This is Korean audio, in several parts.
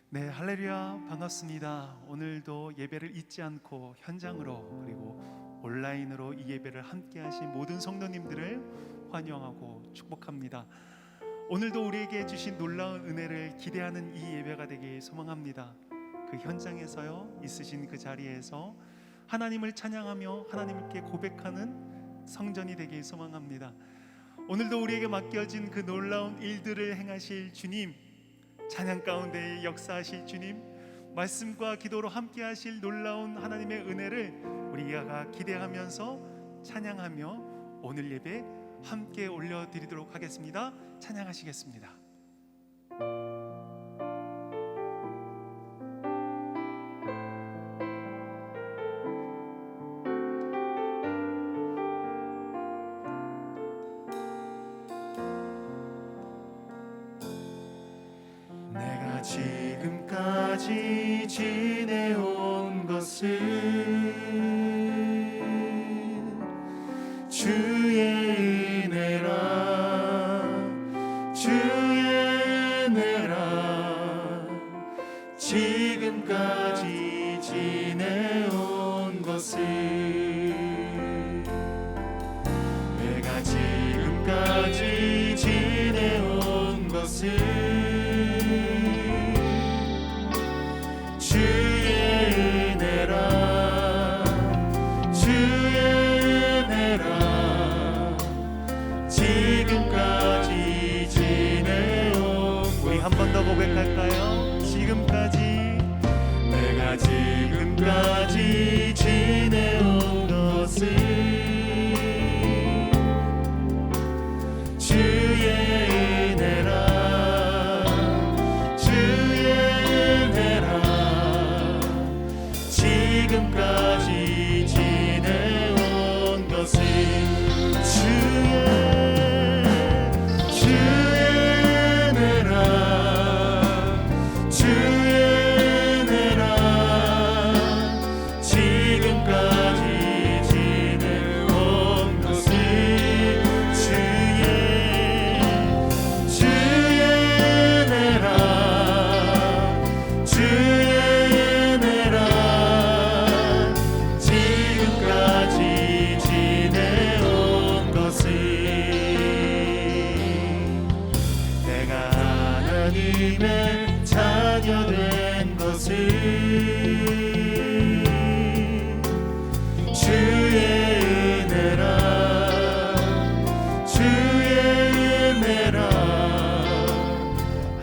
네, 할렐루야, 반갑습니다. 오늘도 예배를 잊지 않고 현장으로 그리고 온라인으로 이 예배를 함께 하신 모든 성도님들을 환영하고 축복합니다. 오늘도 우리에게 주신 놀라운 은혜를 기대하는 이 예배가 되길 소망합니다. 그 현장에서요, 있으신 그 자리에서 하나님을 찬양하며 하나님께 고백하는 성전이 되길 소망합니다. 오늘도 우리에게 맡겨진 그 놀라운 일들을 행하실 주님, 찬양 가운데 역사하실 주님, 말씀과 기도로 함께 하실 놀라운 하나님의 은혜를 우리가 기대하면서 찬양하며 오늘 예배 함께 올려드리도록 하겠습니다. 찬양하시겠습니다. 지금까지 지내온 것은 주의 은혜라, 주의 은혜라. 지금까지 지내온 것은 내가 지금까지 지내온 것은 주의 은혜라, 주의 은혜라. 지금까지 지내온. 우리 한 번 더 고백할까요? 지금까지, 내가 지금까지 지내온 것은 주의 은혜라, 주의 은혜라. 지금까지 지내온 것은 주의 은혜라, 주의 은혜라. 지금까지 지내온 것은 주의 은혜라, 주의 은혜라. 지금까지 지내온 것은 내가 하나님의 자녀 된 것은 주의 은혜라, 주의 은혜라.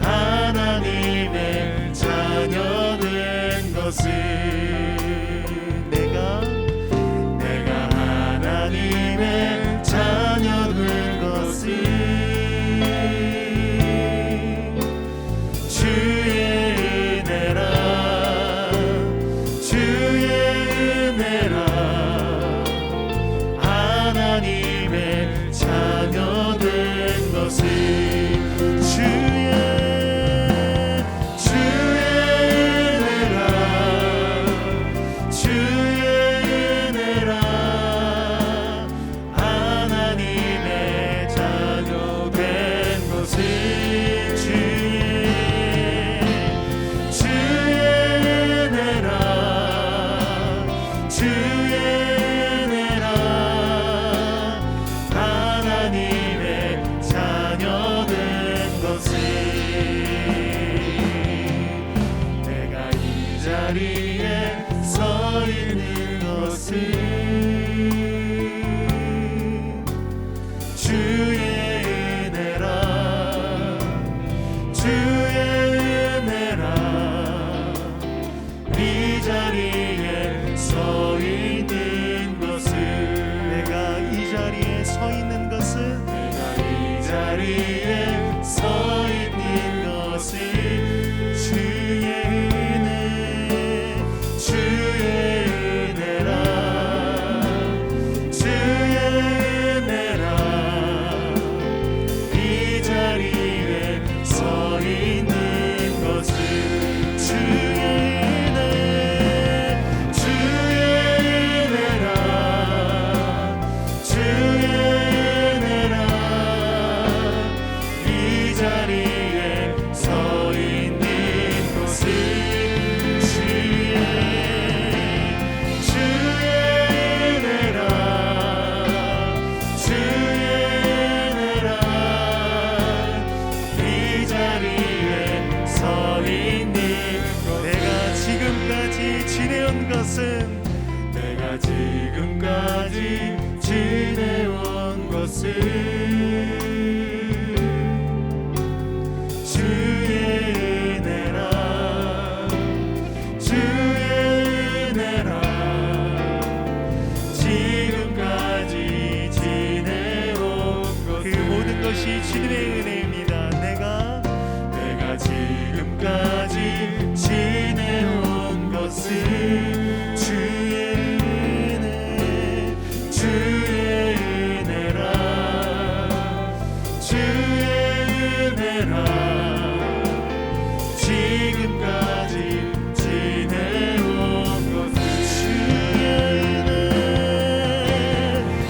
하나님의 자녀 된 것은 내가 하나님의 자녀 된 것은 주의 은혜라, 주의 은혜라. 하나님의 자녀 된 것은 주의 은혜라, 주의 은혜라. 하나님의 자녀 된 것은 주의 은혜라, 주의 은혜라. 하나님의 자녀 된 것은 내가 이 자리에 서 있는 것은 주의 은혜라, 주의 은혜라. 이 자리에 서 있는 것은 내가 이 자리에 서 있는 것은 내가 이 자리에 서 있는 것은 주의 은혜, 주의 은혜라, 주의 은혜라. 이 자리에 서 있는 것은 주의 은혜, 주의 은혜라, 주의 은혜라. 이 자리에 서 있는 것은 지내온 것은 내가 지금까지 지내온 것은 주의 은혜라 주의 은혜라 지금까지 지내온 것은 그 모든 것이 주님의 은혜입니다. 내가 지금까지 지내온 것은 주의 은혜 주의 은혜라 주의 은혜라 지금까지 지내온 것은 주의 은혜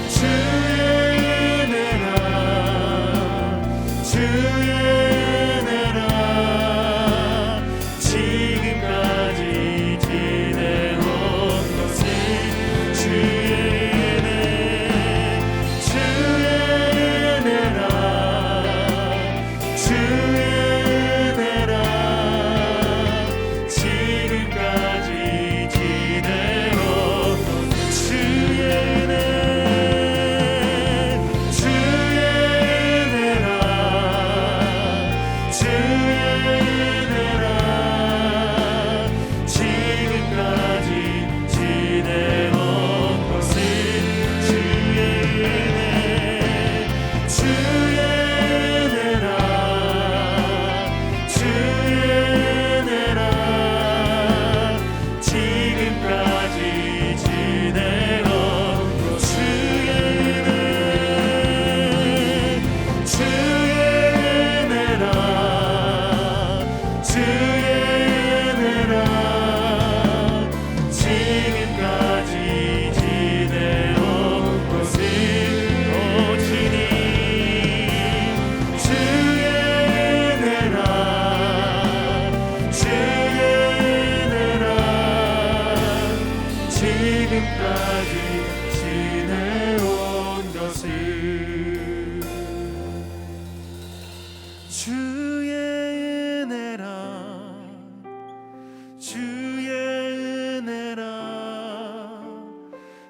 주의 은혜라 주의 은혜라 지금까지 지내온 것은 주의 은혜 주의 은혜라 주의 은혜라 지금까지 지내온 것은 주의 은혜 주의 은혜라 주의 은혜라 지금까지 지내온 것은 주의 은혜 주의 은혜라 주의 은혜라 지금까지 지내온 주의 은혜 주의 은혜라 주의 은혜라 지금까지 지내온 것은 주님 주의 은혜라 주의 은혜라 지금까지 지내온 것은 주의 은혜라 주의 은혜라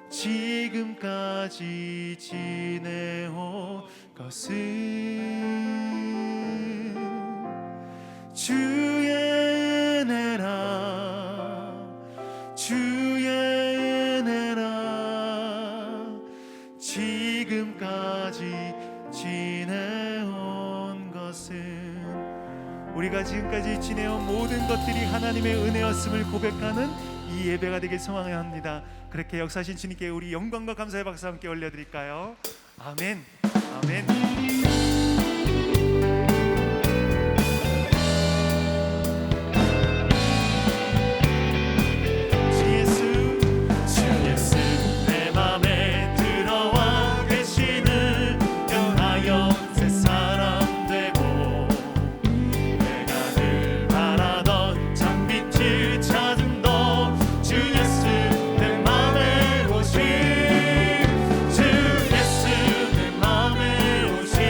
지금까지 지내온 것은 주의 은혜라 주의 은혜라 지금까지 지내온 것은 우리가 지금까지 지내온 모든 것들이 하나님의 은혜였음을 고백하는 이 예배가 되길 소망합니다. 그렇게 역사하신 주님께 우리 영광과 감사의 박수 함께 올려드릴까요? 아멘 아멘. 주 예수 내 맘에 들어와 계시는 변하여 새 사람 되고 내가 늘 바라던 참빛을 찾음도 주 예수 내 맘에 오신 주 예수 내 맘에 오신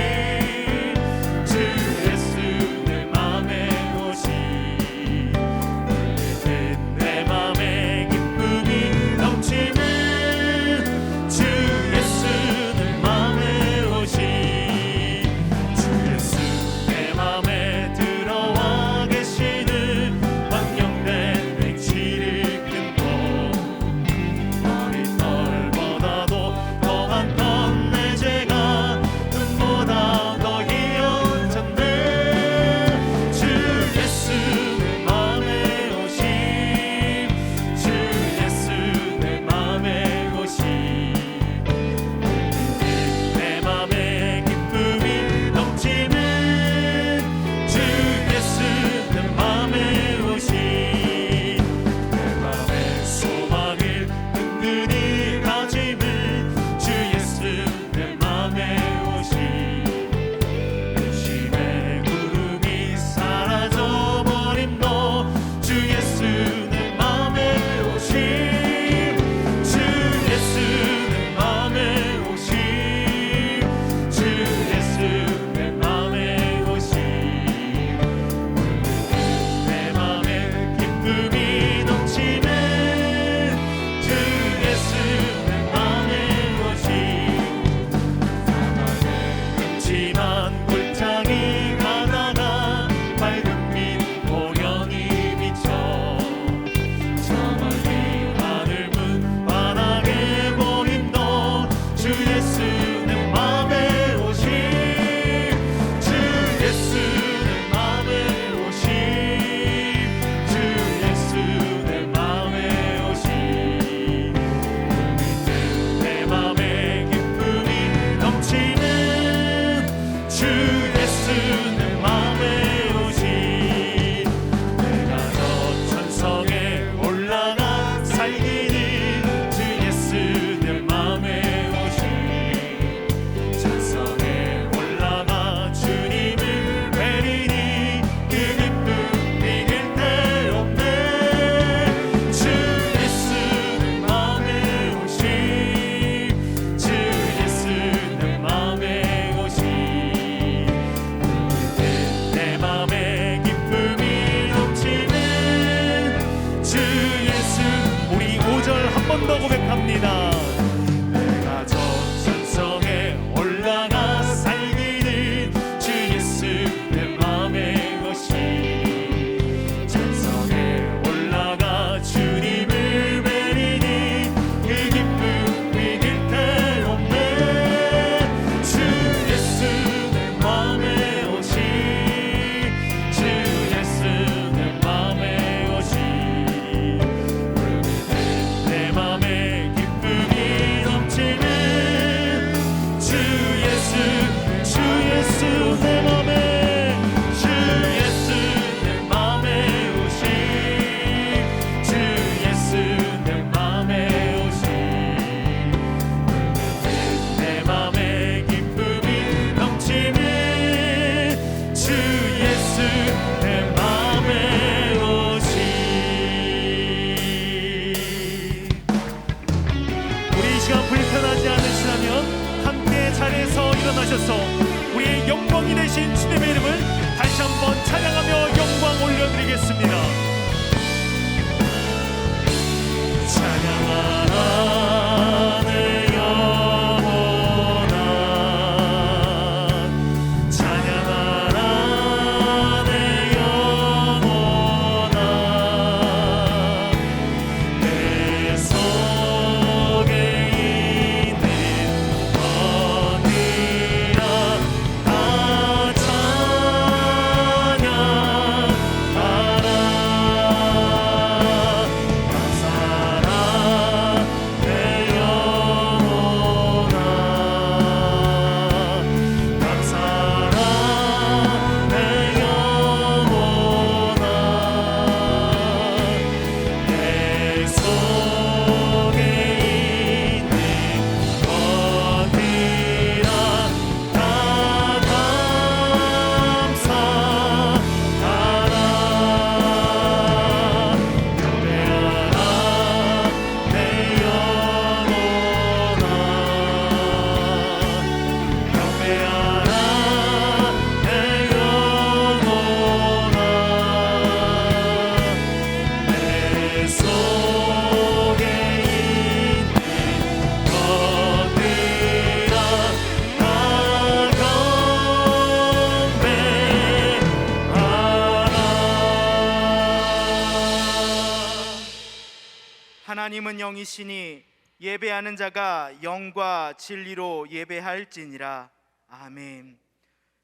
하나님은 영이시니 예배하는 자가 영과 진리로 예배할지니라. 아멘.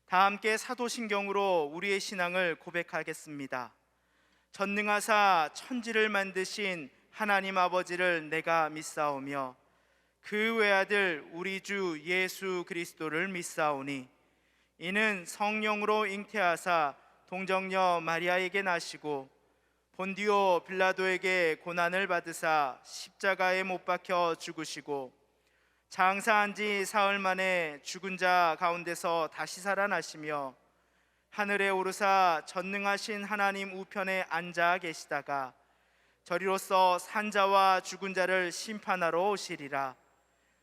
다 함께 사도신경으로 우리의 신앙을 고백하겠습니다. 전능하사 천지를 만드신 하나님 아버지를 내가 믿사오며 그 외아들 우리 주 예수 그리스도를 믿사오니 이는 성령으로 잉태하사 동정녀 마리아에게 나시고 본디오 빌라도에게 고난을 받으사 십자가에 못 박혀 죽으시고 장사한 지 사흘 만에 죽은 자 가운데서 다시 살아나시며 하늘에 오르사 전능하신 하나님 우편에 앉아 계시다가 저리로서 산자와 죽은 자를 심판하러 오시리라.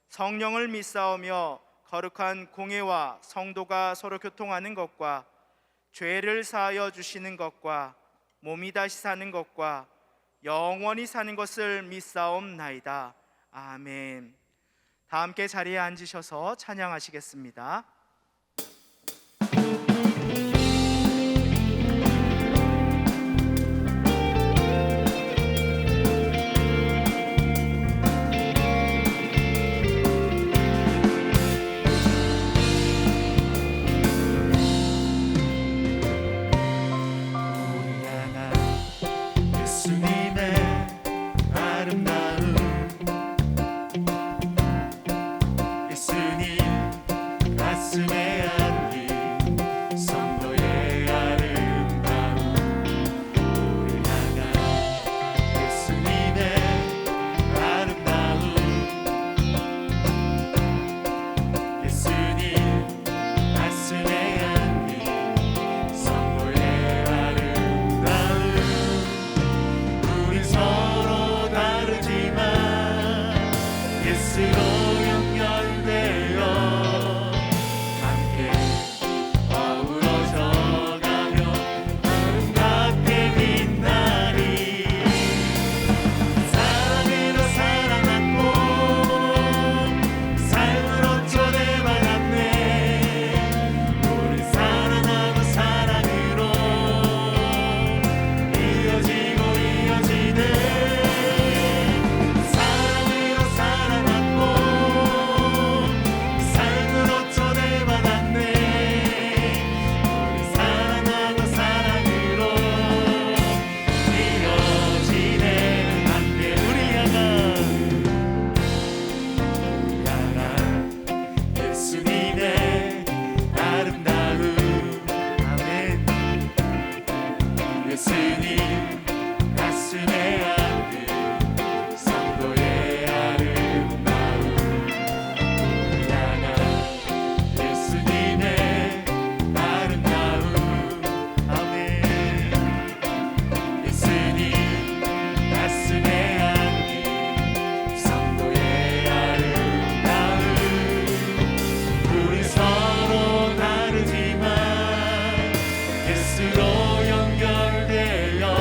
성령을 믿사오며 거룩한 공회와 성도가 서로 교통하는 것과 죄를 사하여 주시는 것과 몸이 다시 사는 것과 영원히 사는 것을 믿사옵나이다. 아멘. 다 함께 자리에 앉으셔서 찬양하시겠습니다. 예수로 연결되어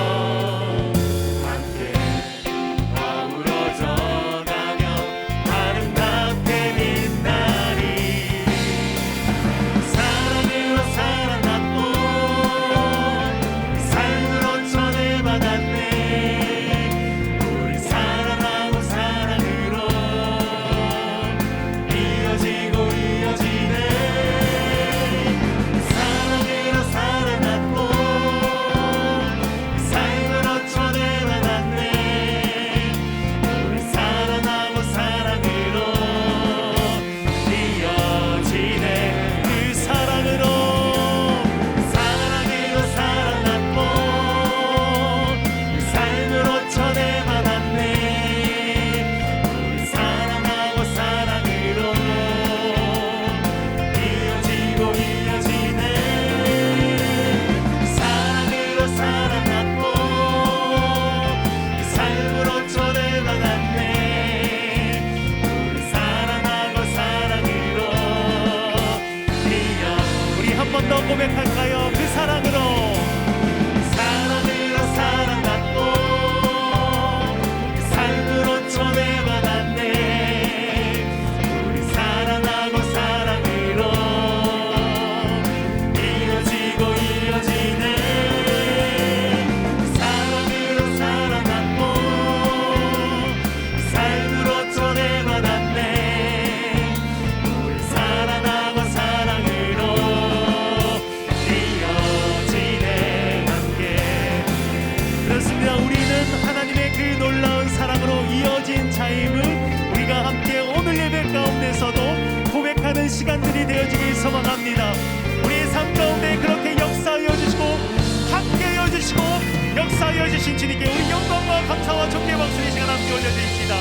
역사하여 주신 주님께 우리 영광과 감사와 존귀의 박수를 이 시간 함께 올려드립니다.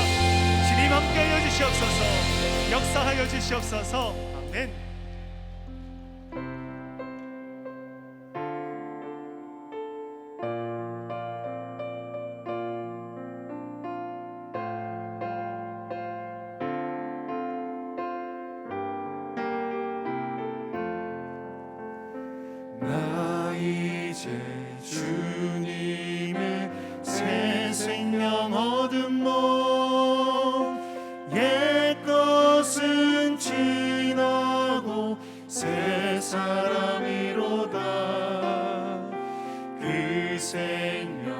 주님 함께하여 주시옵소서. 역사하여 주시옵소서. 아멘. 나 이제 주님의 새 생명 얻은 몸 옛것은 지나고 새 사람이로다. 그 생명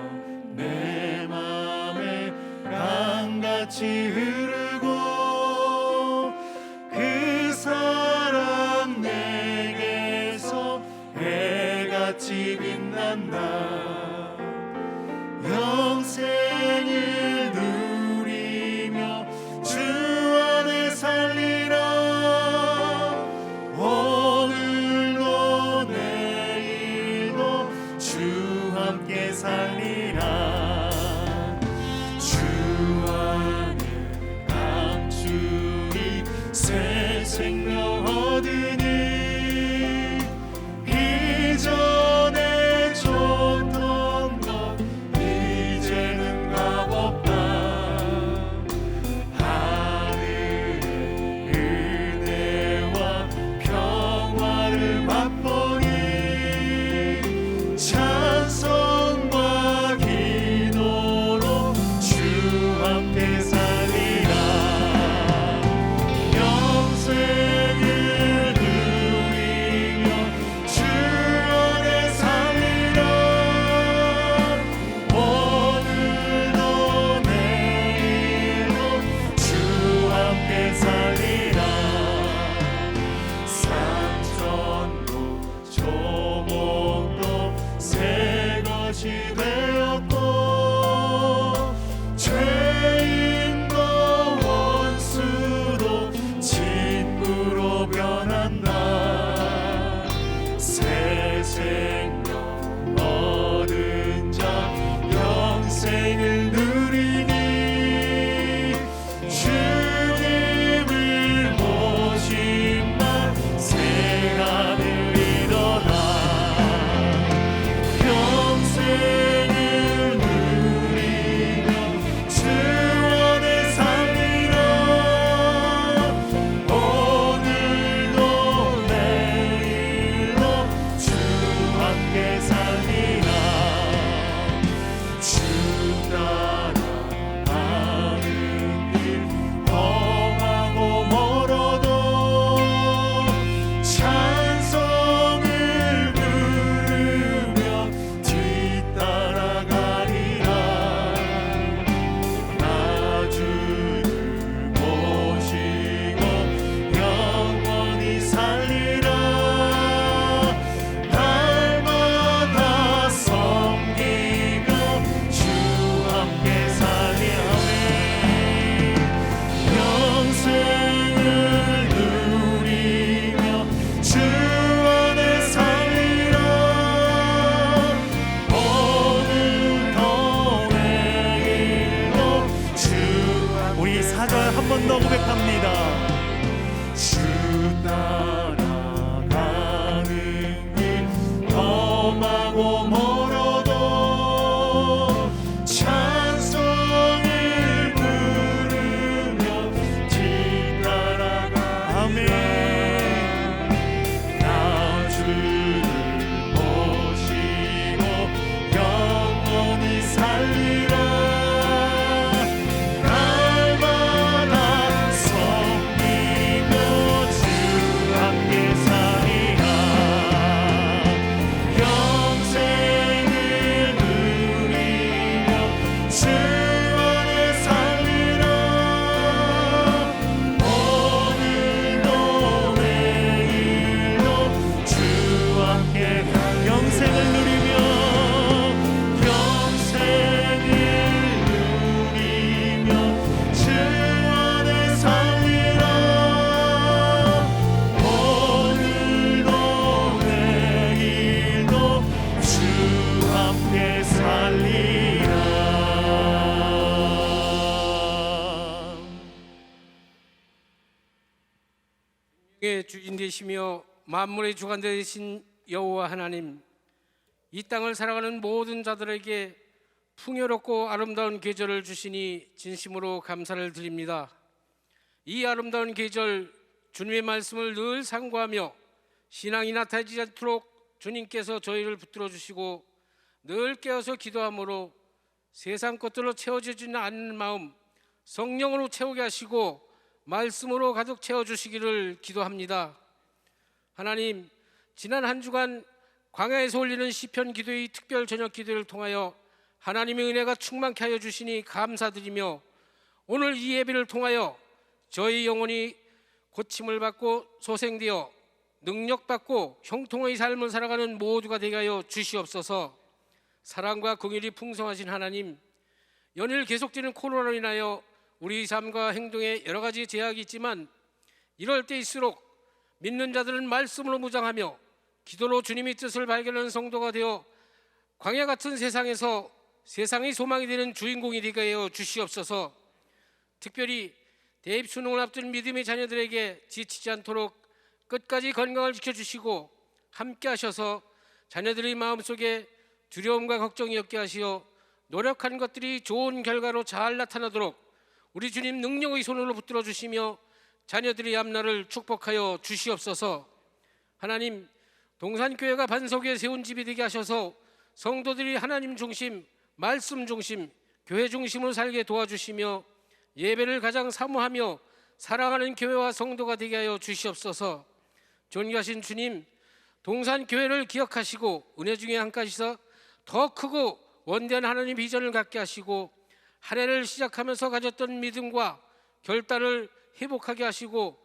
내 맘에 강같이 흐르고 그 사람 내게서 해같이 빛난다. 영생을 누리며 주 안에 살리라. 오늘도 내일도 주 함께 살리라. 주 안에 감추리 새 생명 얻으니 이전에 줬던 것 이제는 값없다. 하늘의 은혜와 평화를 맛보니 찬송과 만민의 주인 되시며 만물의 주관 되신 여호와 하나님, 이 땅을 살아가는 모든 자들에게 풍요롭고 아름다운 계절을 주시니 진심으로 감사를 드립니다. 이 아름다운 계절, 주님의 말씀을 늘 상고하며 신앙이 나타나지 않도록 주님께서 저희를 붙들어 주시고 늘 깨어서 기도함으로 세상 것들로 채워지지 않는 마음 성령으로 채우게 하시고 말씀으로 가득 채워주시기를 기도합니다. 하나님, 지난 한 주간 광야에서 올리는 시편 기도의 특별 저녁 기도를 통하여 하나님의 은혜가 충만케 하여 주시니 감사드리며, 오늘 이 예배를 통하여 저희 영혼이 고침을 받고 소생되어 능력받고 형통의 삶을 살아가는 모두가 되게 하여 주시옵소서. 사랑과 긍휼이 풍성하신 하나님, 연일 계속되는 코로나로 인하여 우리 삶과 행동에 여러 가지 제약이 있지만 이럴 때일수록 믿는 자들은 말씀으로 무장하며 기도로 주님의 뜻을 발견하는 성도가 되어 광야 같은 세상에서 세상의 소망이 되는 주인공이 되게 하여 주시옵소서. 특별히 대입 수능을 앞둔 믿음의 자녀들에게 지치지 않도록 끝까지 건강을 지켜주시고 함께 하셔서 자녀들의 마음속에 두려움과 걱정이 없게 하시어 노력한 것들이 좋은 결과로 잘 나타나도록 우리 주님 능력의 손으로 붙들어 주시며 자녀들의 앞날을 축복하여 주시옵소서. 하나님, 동산교회가 반석에 세운 집이 되게 하셔서 성도들이 하나님 중심, 말씀 중심, 교회 중심으로 살게 도와주시며 예배를 가장 사모하며 사랑하는 교회와 성도가 되게 하여 주시옵소서. 존귀하신 주님, 동산교회를 기억하시고 은혜 중에 한 가지서 더 크고 원대한 하나님 비전을 갖게 하시고 한 해를 시작하면서 가졌던 믿음과 결단을 회복하게 하시고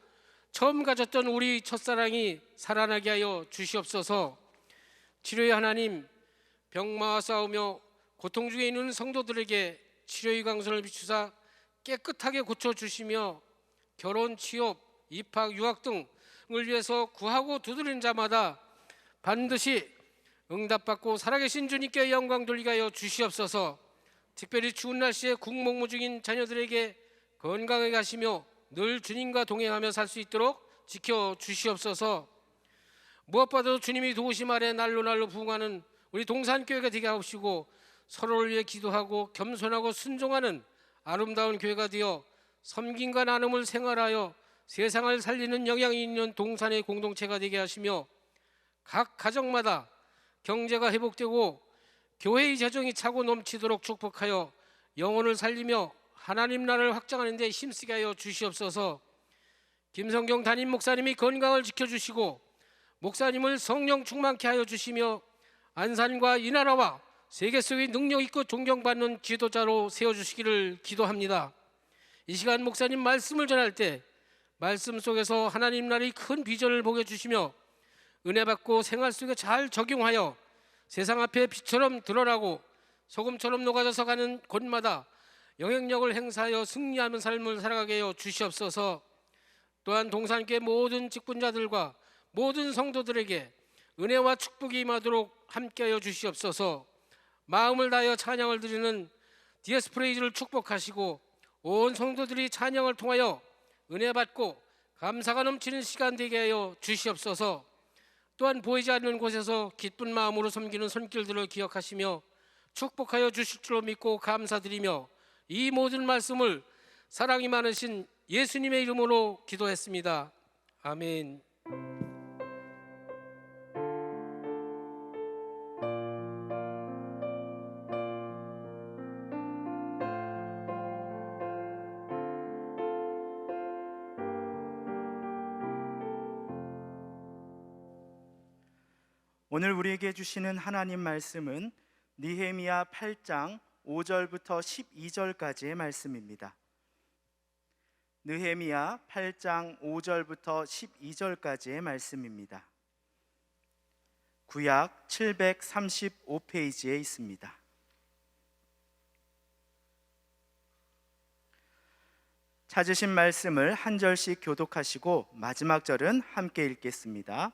처음 가졌던 우리 첫사랑이 살아나게 하여 주시옵소서. 치료의 하나님, 병마와 싸우며 고통 중에 있는 성도들에게 치료의 광선을 비추사 깨끗하게 고쳐주시며 결혼, 취업, 입학, 유학 등을 위해서 구하고 두드리는 자마다 반드시 응답받고 살아계신 주님께 영광 돌리게 하여 주시옵소서. 특별히 추운 날씨에 국목무 중인 자녀들에게 건강하게 하시며 늘 주님과 동행하며 살 수 있도록 지켜주시옵소서. 무엇보다도 주님이 도우심 아래 날로 부흥하는 우리 동산교회가 되게 하시고 서로를 위해 기도하고 겸손하고 순종하는 아름다운 교회가 되어 섬김과 나눔을 생활하여 세상을 살리는 영향이 있는 동산의 공동체가 되게 하시며 각 가정마다 경제가 회복되고 교회의 재정이 차고 넘치도록 축복하여 영혼을 살리며 하나님 나라를 확장하는 데 힘쓰게 하여 주시옵소서. 김성경 담임 목사님이 건강을 지켜주시고 목사님을 성령 충만케 하여 주시며 안산과 이 나라와 세계 속의 능력 있고 존경받는 지도자로 세워주시기를 기도합니다. 이 시간 목사님 말씀을 전할 때 말씀 속에서 하나님 나라의 큰 비전을 보게 주시며 은혜 받고 생활 속에 잘 적용하여 세상 앞에 빛처럼 드러나고 소금처럼 녹아져서 가는 곳마다 영향력을 행사하여 승리하는 삶을 살아가게 하여 주시옵소서. 또한 동산교회 모든 직분자들과 모든 성도들에게 은혜와 축복이 임하도록 함께하여 주시옵소서. 마음을 다하여 찬양을 드리는 디에스프레이즈를 축복하시고 온 성도들이 찬양을 통하여 은혜 받고 감사가 넘치는 시간 되게 하여 주시옵소서. 또한 보이지 않는 곳에서 기쁜 마음으로 섬기는 손길들을 기억하시며 축복하여 주실 줄로 믿고 감사드리며 이 모든 말씀을 사랑이 많으신 예수님의 이름으로 기도했습니다. 아멘. 오늘 우리에게 주시는 하나님 말씀은 느헤미야 8장 5절부터 12절까지의 말씀입니다. 느헤미야 8장 5절부터 12절까지의 말씀입니다. 구약 735페이지에 있습니다. 찾으신 말씀을 한 절씩 교독하시고 마지막 절은 함께 읽겠습니다.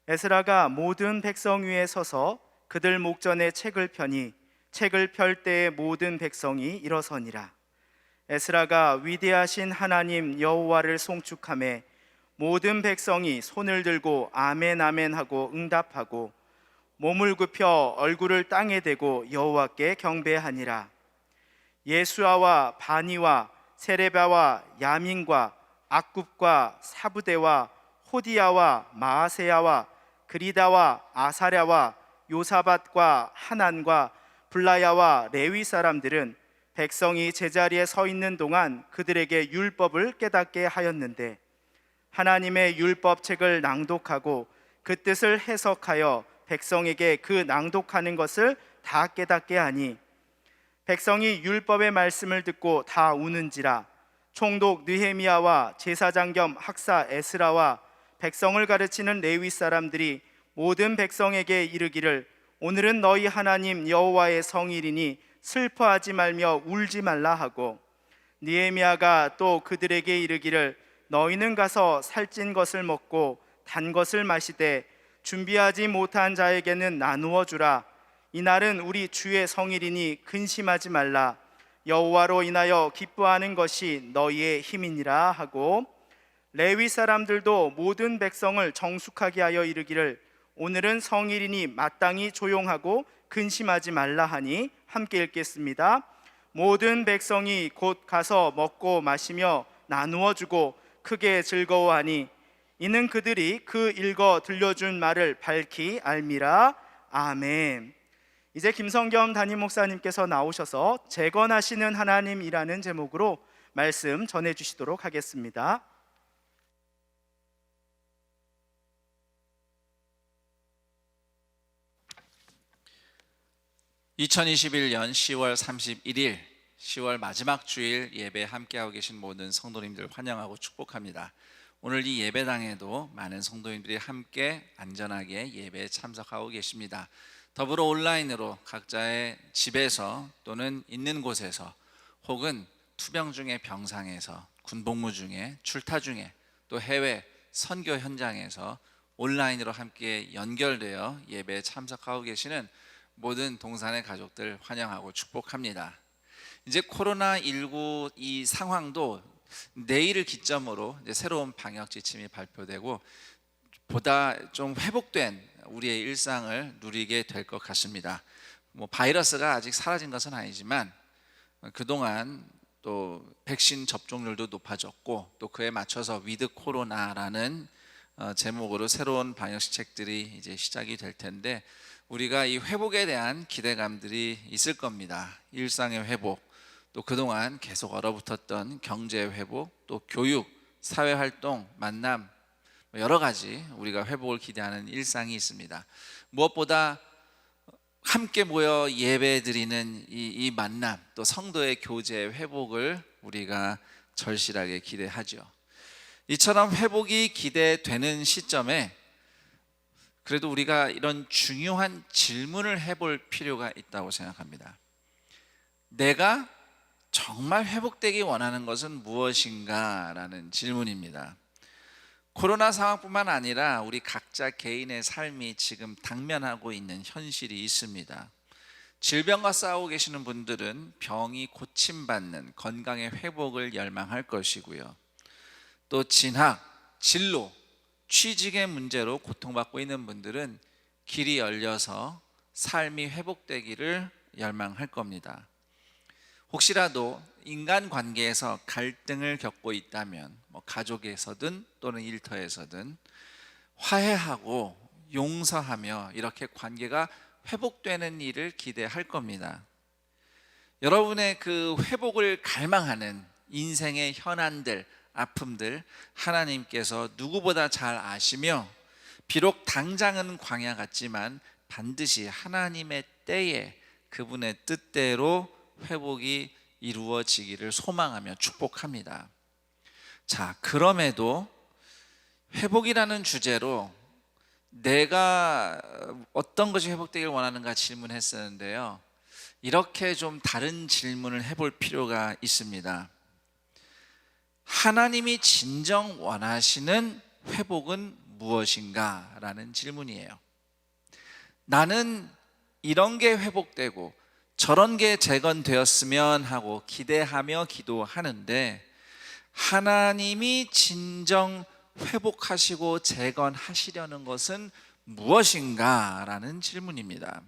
에스라가 모든 백성 위에 서서 그들 목전에 책을 펴니 책을 펼 때에 모든 백성이 일어서니라. 에스라가 위대하신 하나님 여호와를 송축하며 모든 백성이 손을 들고 아멘 아멘 하고 응답하고 몸을 굽혀 얼굴을 땅에 대고 여호와께 경배하니라. 예수아와 바니와 세레바와 야민과 악굽과 사부대와 호디야와 마아세야와 그리다와 아사랴와 요사밧과 하난과 블라야와 레위 사람들은 백성이 제자리에 서 있는 동안 그들에게 율법을 깨닫게 하였는데 하나님의 율법책을 낭독하고 그 뜻을 해석하여 백성에게 그 낭독하는 것을 다 깨닫게 하니 백성이 율법의 말씀을 듣고 다 우는지라. 총독 느헤미야와 제사장 겸 학사 에스라와 백성을 가르치는 레위 사람들이 모든 백성에게 이르기를 오늘은 너희 하나님 여호와의 성일이니 슬퍼하지 말며 울지 말라 하고 느헤미야가 또 그들에게 이르기를 너희는 가서 살찐 것을 먹고 단 것을 마시되 준비하지 못한 자에게는 나누어 주라. 이날은 우리 주의 성일이니 근심하지 말라. 여호와로 인하여 기뻐하는 것이 너희의 힘이니라 하고 레위 사람들도 모든 백성을 정숙하게 하여 이르기를 오늘은 성일이니 마땅히 조용하고 근심하지 말라 하니 함께 읽겠습니다. 모든 백성이 곧 가서 먹고 마시며 나누어 주고 크게 즐거워하니 이는 그들이 그 읽어 들려준 말을 밝히 알미라. 아멘. 이제 김성겸 담임 목사님께서 나오셔서 재건하시는 하나님이라는 제목으로 말씀 전해주시도록 하겠습니다. (2021년 10월 31일) 10월 마지막 주일 예배 함께하고 계신 모든 성도님들 환영하고 축복합니다. 오늘 이 예배당에도 많은 성도님들이 함께 안전하게 예배에 참석하고 계십니다. 더불어 온라인으로 각자의 집에서 또는 있는 곳에서 혹은 투병 중에 병상에서 군복무 중에 출타 중에 또 해외 선교 현장에서 온라인으로 함께 연결되어 예배에 참석하고 계시는 모든 동산의 가족들 환영하고 축복합니다. 이제 코로나19 이 상황도 내일을 기점으로 이제 새로운 방역 지침이 발표되고 보다 좀 회복된 우리의 일상을 누리게 될 것 같습니다. 바이러스가 아직 사라진 것은 아니지만 그동안 또 백신 접종률도 높아졌고 또 그에 맞춰서 위드 코로나라는 제목으로 새로운 방역시책들이 이제 시작이 될 텐데 우리가 이 회복에 대한 기대감들이 있을 겁니다. 일상의 회복, 또 그동안 계속 얼어붙었던 경제 회복, 또 교육, 사회활동, 만남 여러 가지 우리가 회복을 기대하는 일상이 있습니다. 무엇보다 함께 모여 예배드리는 이 만남, 또 성도의 교제 회복을 우리가 절실하게 기대하죠. 이처럼 회복이 기대되는 시점에 그래도 우리가 이런 중요한 질문을 해볼 필요가 있다고 생각합니다. 내가 정말 회복되기 원하는 것은 무엇인가? 라는 질문입니다. 코로나 상황뿐만 아니라 우리 각자 개인의 삶이 지금 당면하고 있는 현실이 있습니다. 질병과 싸우고 계시는 분들은 병이 고침받는 건강의 회복을 열망할 것이고요. 또 진학, 진로, 취직의 문제로 고통받고 있는 분들은 길이 열려서 삶이 회복되기를 열망할 겁니다. 혹시라도 인간관계에서 갈등을 겪고 있다면 가족에서든 또는 일터에서든 화해하고 용서하며 이렇게 관계가 회복되는 일을 기대할 겁니다. 여러분의 그 회복을 갈망하는 인생의 현안들, 아픔들 하나님께서 누구보다 잘 아시며 비록 당장은 광야 같지만 반드시 하나님의 때에 그분의 뜻대로 회복이 이루어지기를 소망하며 축복합니다. 자, 그럼에도 회복이라는 주제로 내가 어떤 것이 회복되길 원하는가 질문했었는데요. 이렇게 좀 다른 질문을 해볼 필요가 있습니다. 하나님이 진정 원하시는 회복은 무엇인가? 라는 질문이에요. 나는 이런 게 회복되고 저런 게 재건되었으면 하고 기대하며 기도하는데 하나님이 진정 회복하시고 재건하시려는 것은 무엇인가? 라는 질문입니다.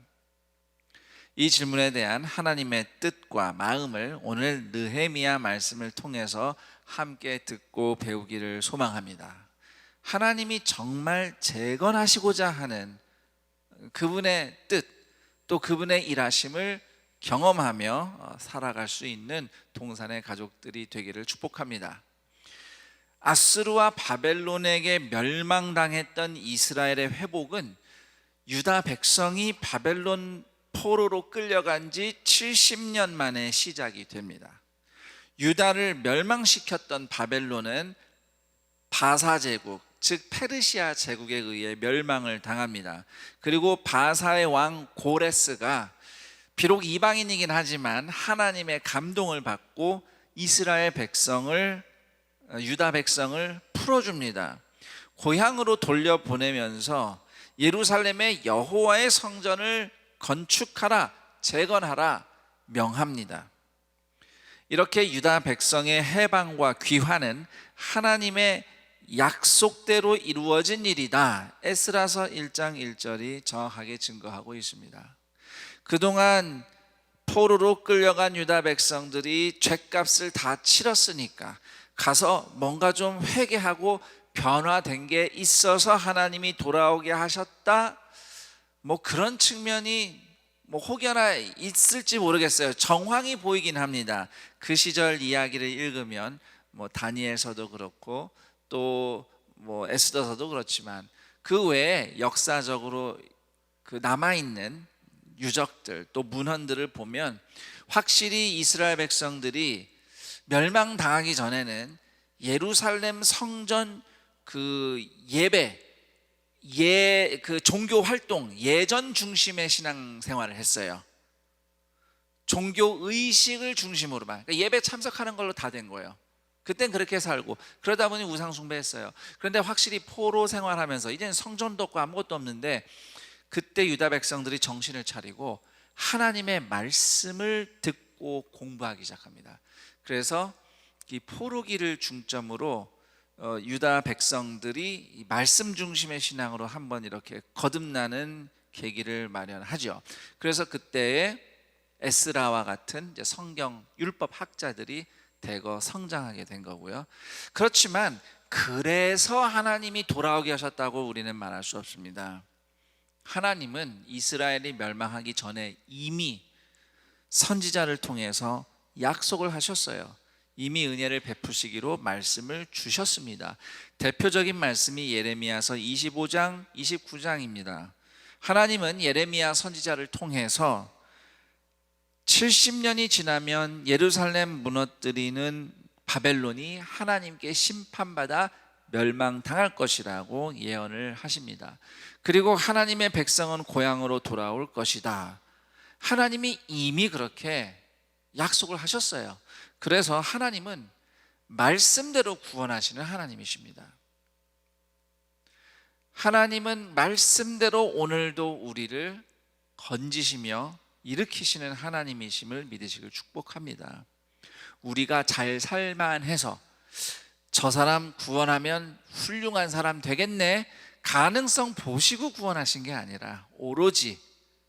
이 질문에 대한 하나님의 뜻과 마음을 오늘 느헤미야 말씀을 통해서 함께 듣고 배우기를 소망합니다. 하나님이 정말 재건하시고자 하는 그분의 뜻, 또 그분의 일하심을 경험하며 살아갈 수 있는 동산의 가족들이 되기를 축복합니다. 아스루와 바벨론에게 멸망당했던 이스라엘의 회복은 유다 백성이 바벨론 포로로 끌려간 지 70년 만에 시작이 됩니다. 유다를 멸망시켰던 바벨론은 바사 제국, 즉 페르시아 제국에 의해 멸망을 당합니다. 그리고 바사의 왕 고레스가 비록 이방인이긴 하지만 하나님의 감동을 받고 이스라엘 백성을, 유다 백성을 풀어줍니다. 고향으로 돌려보내면서 예루살렘의 여호와의 성전을 건축하라, 재건하라 명합니다. 이렇게 유다 백성의 해방과 귀환은 하나님의 약속대로 이루어진 일이다. 에스라서 1장 1절이 정확하게 증거하고 있습니다. 그동안 포로로 끌려간 유다 백성들이 죗값을 다 치렀으니까 가서 뭔가 좀 회개하고 변화된 게 있어서 하나님이 돌아오게 하셨다, 그런 측면이 혹여나 있을지 모르겠어요. 정황이 보이긴 합니다. 그 시절 이야기를 읽으면 다니엘서도 그렇고 또 에스더서도 그렇지만 그 외에 역사적으로 그 남아있는 유적들 또 문헌들을 보면 확실히 이스라엘 백성들이 멸망당하기 전에는 예루살렘 성전 그 그 종교 활동, 예전 중심의 신앙생활을 했어요. 종교 의식을 중심으로만, 그러니까 예배 참석하는 걸로 다 된 거예요. 그땐 그렇게 살고 그러다 보니 우상 숭배했어요. 그런데 확실히 포로 생활하면서 이제는 성전도 없고 아무것도 없는데 그때 유다 백성들이 정신을 차리고 하나님의 말씀을 듣고 공부하기 시작합니다. 그래서 이 포로기를 중점으로 유다 백성들이 이 말씀 중심의 신앙으로 한번 이렇게 거듭나는 계기를 마련하죠. 그래서 그때에 에스라와 같은 이제 성경 율법 학자들이 대거 성장하게 된 거고요. 그렇지만 그래서 하나님이 돌아오게 하셨다고 우리는 말할 수 없습니다. 하나님은 이스라엘이 멸망하기 전에 이미 선지자를 통해서 약속을 하셨어요. 이미 은혜를 베푸시기로 말씀을 주셨습니다. 대표적인 말씀이 예레미야서 25장, 29장입니다. 하나님은 예레미야 선지자를 통해서 70년이 지나면 예루살렘 무너뜨리는 바벨론이 하나님께 심판받아 멸망당할 것이라고 예언을 하십니다. 그리고 하나님의 백성은 고향으로 돌아올 것이다. 하나님이 이미 그렇게 약속을 하셨어요. 그래서 하나님은 말씀대로 구원하시는 하나님이십니다. 하나님은 말씀대로 오늘도 우리를 건지시며 일으키시는 하나님이심을 믿으시길 축복합니다. 우리가 잘 살만 해서 저 사람 구원하면 훌륭한 사람 되겠네, 가능성 보시고 구원하신 게 아니라 오로지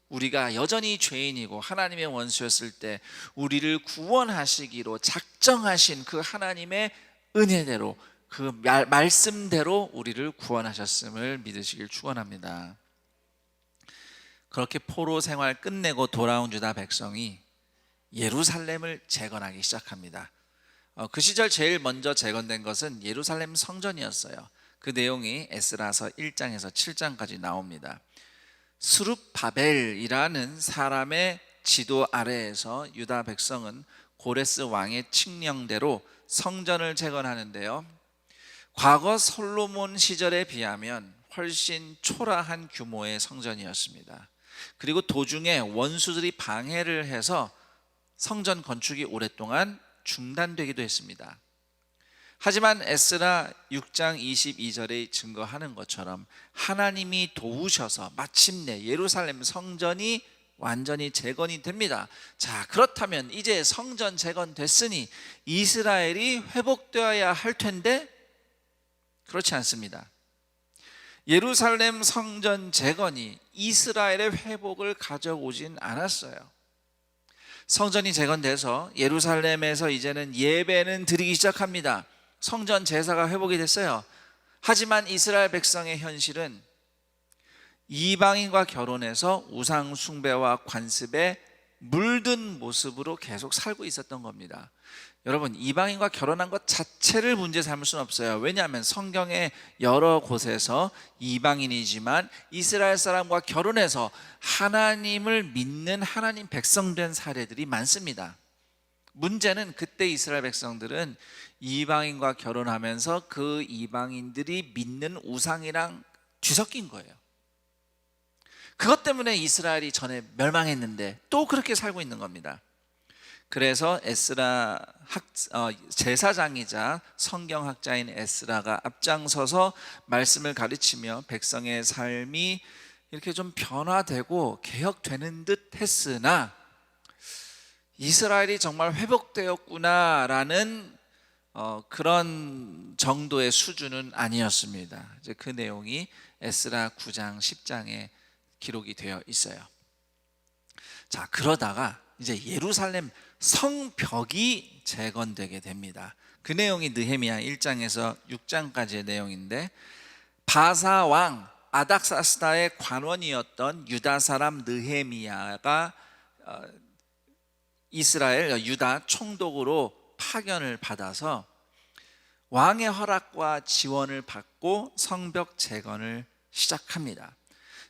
우리가 여전히 죄인이고 하나님의 원수였을 때 우리를 구원하시기로 작정하신 그 하나님의 은혜대로 그 말씀대로 우리를 구원하셨음을 믿으시길 축원합니다. 그렇게 포로 생활 끝내고 돌아온 유다 백성이 예루살렘을 재건하기 시작합니다. 그 시절 제일 먼저 재건된 것은 예루살렘 성전이었어요. 그 내용이 에스라서 1장에서 7장까지 나옵니다. 스룹바벨이라는 사람의 지도 아래에서 유다 백성은 고레스 왕의 칙령대로 성전을 재건하는데요, 과거 솔로몬 시절에 비하면 훨씬 초라한 규모의 성전이었습니다. 그리고 도중에 원수들이 방해를 해서 성전 건축이 오랫동안 중단되기도 했습니다. 하지만 에스라 6장 22절에 증거하는 것처럼 하나님이 도우셔서 마침내 예루살렘 성전이 완전히 재건이 됩니다. 자, 그렇다면 이제 성전 재건됐으니 이스라엘이 회복되어야 할 텐데 그렇지 않습니다. 예루살렘 성전 재건이 이스라엘의 회복을 가져오진 않았어요. 성전이 재건돼서 예루살렘에서 이제는 예배는 드리기 시작합니다. 성전 제사가 회복이 됐어요. 하지만 이스라엘 백성의 현실은 이방인과 결혼해서 우상 숭배와 관습에 물든 모습으로 계속 살고 있었던 겁니다. 여러분, 이방인과 결혼한 것 자체를 문제 삼을 수는 없어요. 왜냐하면 성경의 여러 곳에서 이방인이지만 이스라엘 사람과 결혼해서 하나님을 믿는 하나님 백성 된 사례들이 많습니다. 문제는 그때 이스라엘 백성들은 이방인과 결혼하면서 그 이방인들이 믿는 우상이랑 뒤섞인 거예요. 그것 때문에 이스라엘이 전에 멸망했는데 또 그렇게 살고 있는 겁니다. 그래서 에스라 제사장이자 성경학자인 에스라가 앞장서서 말씀을 가르치며 백성의 삶이 이렇게 좀 변화되고 개혁되는 듯 했으나 이스라엘이 정말 회복되었구나라는 그런 정도의 수준은 아니었습니다. 이제 그 내용이 에스라 9장 10장에 기록이 되어 있어요. 자, 그러다가 이제 예루살렘 성벽이 재건되게 됩니다. 그 내용이 느헤미야 1장에서 6장까지의 내용인데, 바사 왕 아닥사스다의 관원이었던 유다 사람 느헤미야가 이스라엘 유다 총독으로 파견을 받아서 왕의 허락과 지원을 받고 성벽 재건을 시작합니다.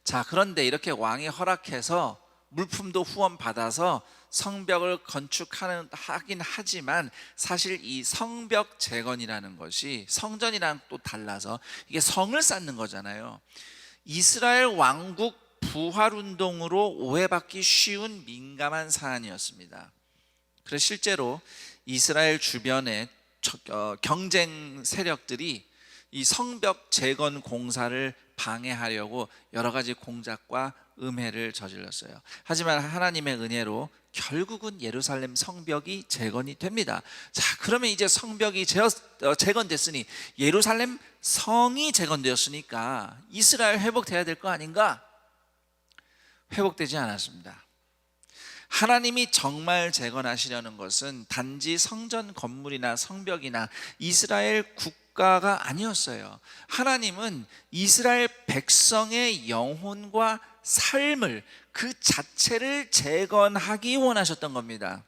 자, 그런데 이렇게 왕이 허락해서 물품도 후원 받아서 성벽을 건축하긴 하지만 사실 이 성벽 재건이라는 것이 성전이랑 또 달라서 이게 성을 쌓는 거잖아요. 이스라엘 왕국 부활운동으로 오해받기 쉬운 민감한 사안이었습니다. 그래서 실제로 이스라엘 주변의 경쟁 세력들이 이 성벽 재건 공사를 방해하려고 여러 가지 공작과 음해를 저질렀어요. 하지만 하나님의 은혜로 결국은 예루살렘 성벽이 재건이 됩니다. 자, 그러면 이제 성벽이 재건됐으니 예루살렘 성이 재건되었으니까 이스라엘 회복돼야 될 거 아닌가? 회복되지 않았습니다. 하나님이 정말 재건하시려는 것은 단지 성전 건물이나 성벽이나 이스라엘 국가가 아니었어요. 하나님은 이스라엘 백성의 영혼과 삶을 그 자체를 재건하기 원하셨던 겁니다.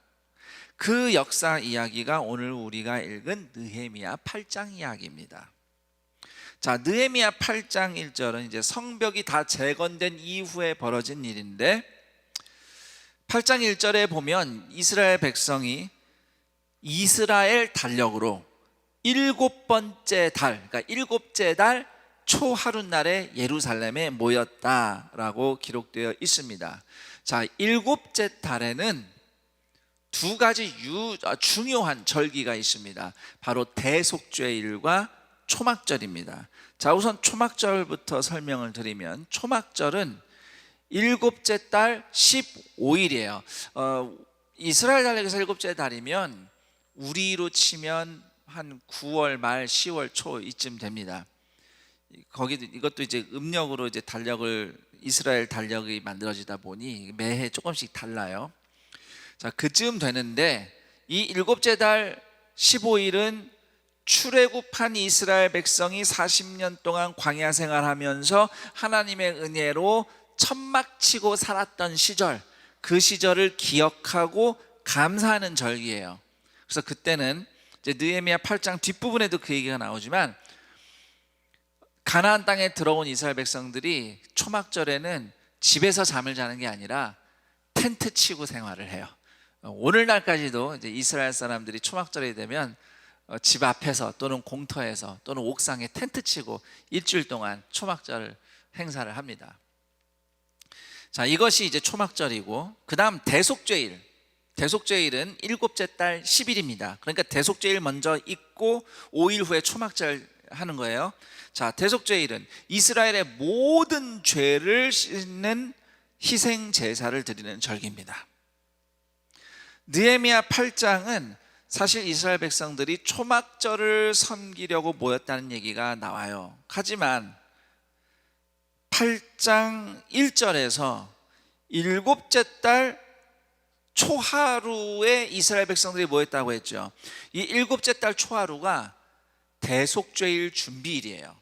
그 역사 이야기가 오늘 우리가 읽은 느헤미야 8장 이야기입니다. 자, 느헤미야 8장 1절은 이제 성벽이 다 재건된 이후에 벌어진 일인데, 8장 1절에 보면 이스라엘 백성이 이스라엘 달력으로 7번째 달, 그러니까 7째 달 초하룻날에 예루살렘에 모였다라고 기록되어 있습니다. 자, 7째 달에는 두 가지 중요한 절기가 있습니다. 바로 대속죄일과 초막절입니다. 자, 우선 초막절부터 설명을 드리면, 초막절은 7째 달 15일이에요. 이스라엘 달력에서 7째 달이면 우리로 치면 한 9월 말 10월 초 이쯤 됩니다. 이것도 이제 음력으로 이제 달력을 이스라엘 달력이 만들어지다 보니 매해 조금씩 달라요. 자, 그쯤 되는데 이 7째 달 15일은 출애굽한 이스라엘 백성이 40년 동안 광야 생활하면서 하나님의 은혜로 천막치고 살았던 시절, 그 시절을 기억하고 감사하는 절기예요. 그래서 그때는 이제 느헤미야 8장 뒷부분에도 그 얘기가 나오지만, 가나안 땅에 들어온 이스라엘 백성들이 초막절에는 집에서 잠을 자는 게 아니라 텐트 치고 생활을 해요. 오늘날까지도 이제 이스라엘 사람들이 초막절이 되면 집 앞에서 또는 공터에서 또는 옥상에 텐트 치고 일주일 동안 초막절 행사를 합니다. 자, 이것이 이제 초막절이고, 그 다음 대속죄일. 대속죄일은 7째 달 10일입니다. 그러니까 대속죄일 먼저 있고 5일 후에 초막절 하는 거예요. 자, 대속죄일은 이스라엘의 모든 죄를 씻는 희생 제사를 드리는 절기입니다. 느헤미야 8장은 사실 이스라엘 백성들이 초막절을 섬기려고 모였다는 얘기가 나와요. 하지만 8장 1절에서 일곱째 달 초하루에 이스라엘 백성들이 모였다고 했죠. 이 일곱째 달 초하루가 대속죄일 준비일이에요.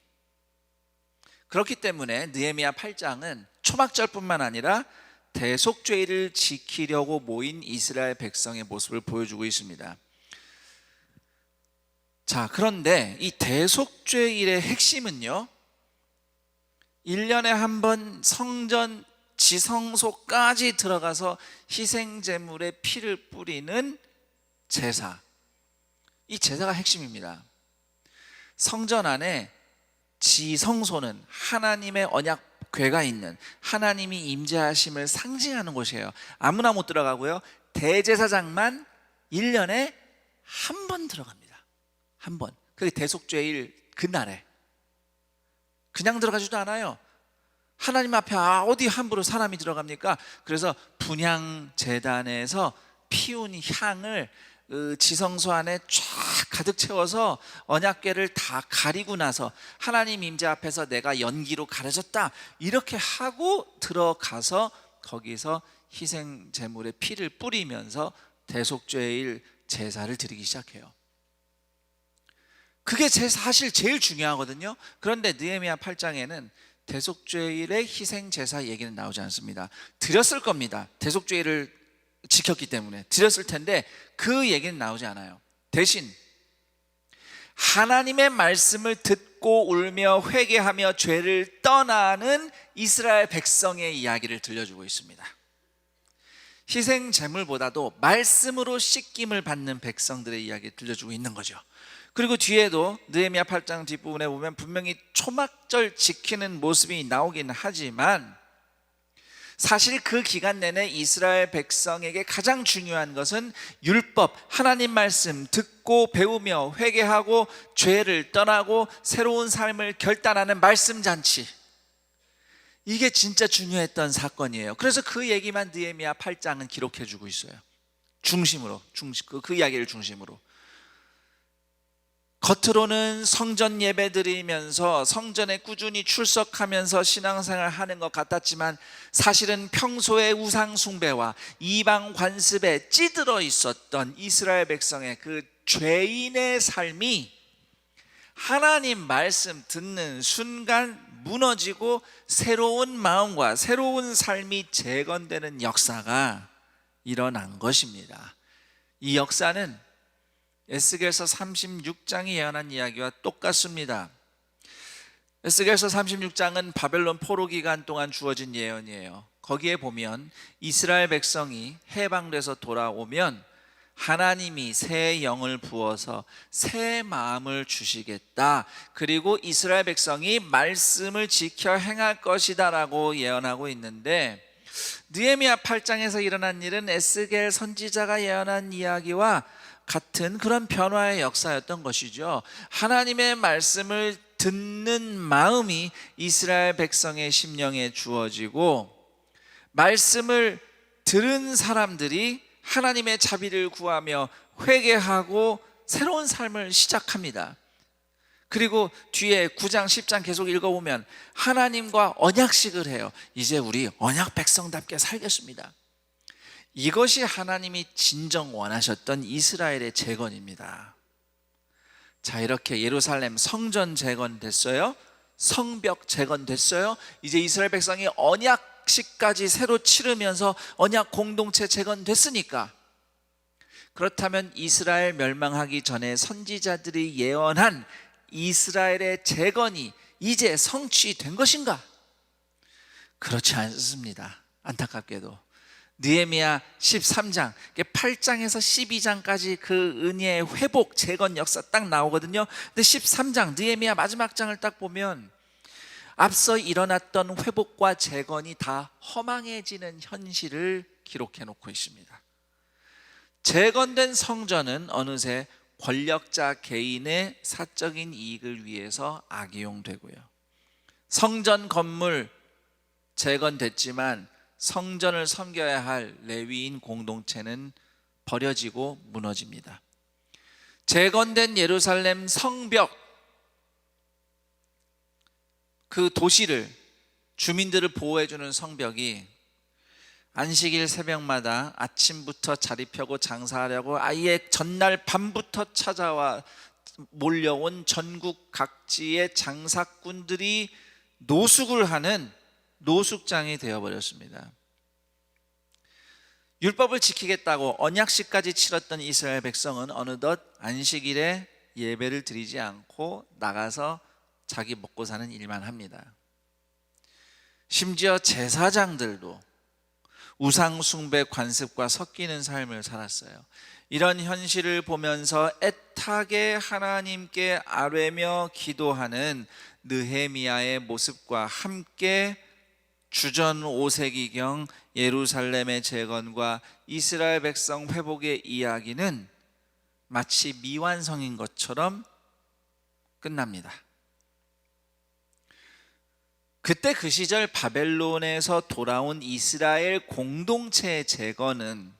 그렇기 때문에 느헤미야 8장은 초막절뿐만 아니라 대속죄일을 지키려고 모인 이스라엘 백성의 모습을 보여주고 있습니다. 자, 그런데 이 대속죄일의 핵심은요, 1년에 한 번 성전 지성소까지 들어가서 희생제물의 피를 뿌리는 제사, 이 제사가 핵심입니다. 성전 안에 지성소는 하나님의 언약궤가 있는, 하나님이 임재하심을 상징하는 곳이에요. 아무나 못 들어가고요, 대제사장만 1년에 한 번 들어갑니다. 한 번. 그게 대속죄일 그날에. 그냥 들어가지도 않아요. 하나님 앞에 어디 함부로 사람이 들어갑니까? 그래서 분향제단에서 피운 향을 지성소 안에 쫙 가득 채워서 언약궤를 다 가리고 나서 하나님 임재 앞에서 내가 연기로 가려졌다, 이렇게 하고 들어가서 거기서 희생 제물의 피를 뿌리면서 대속죄일 제사를 드리기 시작해요. 그게 사실 제일 중요하거든요. 그런데 느헤미야 8장에는 대속죄일의 희생 제사 얘기는 나오지 않습니다. 드렸을 겁니다. 대속죄일을 지켰기 때문에 드렸을 텐데 그 얘기는 나오지 않아요. 대신 하나님의 말씀을 듣고 울며 회개하며 죄를 떠나는 이스라엘 백성의 이야기를 들려주고 있습니다. 희생 제물보다도 말씀으로 씻김을 받는 백성들의 이야기를 들려주고 있는 거죠. 그리고 뒤에도 느헤미야 8장 뒷부분에 보면 분명히 초막절 지키는 모습이 나오긴 하지만 사실 그 기간 내내 이스라엘 백성에게 가장 중요한 것은 율법, 하나님 말씀 듣고 배우며 회개하고 죄를 떠나고 새로운 삶을 결단하는 말씀 잔치, 이게 진짜 중요했던 사건이에요. 그래서 그 얘기만 느헤미야 8장은 기록해 주고 있어요. 중심으로, 그 이야기를 중심으로. 겉으로는 성전 예배 드리면서 성전에 꾸준히 출석하면서 신앙생활 하는 것 같았지만 사실은 평소에 우상 숭배와 이방 관습에 찌들어 있었던 이스라엘 백성의 그 죄인의 삶이 하나님 말씀 듣는 순간 무너지고 새로운 마음과 새로운 삶이 재건되는 역사가 일어난 것입니다. 이 역사는 에스겔서 36장이 예언한 이야기와 똑같습니다. 에스겔서 36장은 바벨론 포로 기간 동안 주어진 예언이에요. 거기에 보면 이스라엘 백성이 해방돼서 돌아오면 하나님이 새 영을 부어서 새 마음을 주시겠다, 그리고 이스라엘 백성이 말씀을 지켜 행할 것이다 라고 예언하고 있는데, 느헤미야 8장에서 일어난 일은 에스겔 선지자가 예언한 이야기와 같은 그런 변화의 역사였던 것이죠. 하나님의 말씀을 듣는 마음이 이스라엘 백성의 심령에 주어지고, 말씀을 들은 사람들이 하나님의 자비를 구하며 회개하고 새로운 삶을 시작합니다. 그리고 뒤에 9장 10장 계속 읽어보면 하나님과 언약식을 해요. 이제 우리 언약 백성답게 살겠습니다. 이것이 하나님이 진정 원하셨던 이스라엘의 재건입니다. 자, 이렇게 예루살렘 성전 재건됐어요. 성벽 재건됐어요. 이제 이스라엘 백성이 언약식까지 새로 치르면서 언약 공동체 재건됐으니까, 그렇다면 이스라엘 멸망하기 전에 선지자들이 예언한 이스라엘의 재건이 이제 성취된 것인가? 그렇지 않습니다. 안타깝게도 느헤미야 13장, 8장에서 12장까지 그 은혜의 회복 재건 역사 딱 나오거든요. 근데 13장 느헤미야 마지막 장을 딱 보면 앞서 일어났던 회복과 재건이 다 허망해지는 현실을 기록해 놓고 있습니다. 재건된 성전은 어느새 권력자 개인의 사적인 이익을 위해서 악용되고요, 성전 건물 재건됐지만 성전을 섬겨야 할 레위인 공동체는 버려지고 무너집니다. 재건된 예루살렘 성벽, 그 도시를, 주민들을 보호해주는 성벽이 안식일 새벽마다 아침부터 자리 펴고 장사하려고 아예 전날 밤부터 찾아와 몰려온 전국 각지의 장사꾼들이 노숙을 하는 노숙장이 되어버렸습니다. 율법을 지키겠다고 언약식까지 치렀던 이스라엘 백성은 어느덧 안식일에 예배를 드리지 않고 나가서 자기 먹고 사는 일만 합니다. 심지어 제사장들도 우상 숭배 관습과 섞이는 삶을 살았어요. 이런 현실을 보면서 애타게 하나님께 아뢰며 기도하는 느헤미야의 모습과 함께 주전 5세기경 예루살렘의 재건과 이스라엘 백성 회복의 이야기는 마치 미완성인 것처럼 끝납니다. 그때 그 시절 바벨론에서 돌아온 이스라엘 공동체의 재건은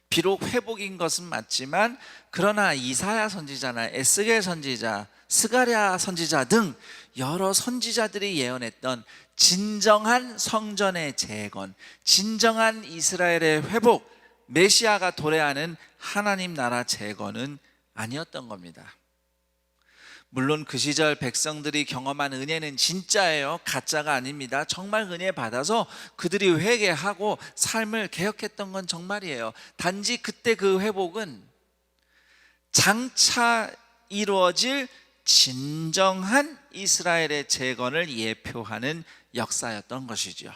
비록 회복인 것은 맞지만, 그러나 이사야 선지자나 에스겔 선지자, 스가랴 선지자 등 여러 선지자들이 예언했던 진정한 성전의 재건, 진정한 이스라엘의 회복, 메시아가 도래하는 하나님 나라 재건은 아니었던 겁니다. 물론 그 시절 백성들이 경험한 은혜는 진짜예요. 가짜가 아닙니다. 정말 은혜 받아서 그들이 회개하고 삶을 개혁했던 건 정말이에요. 단지 그때 그 회복은 장차 이루어질 진정한 이스라엘의 재건을 예표하는 역사였던 것이죠.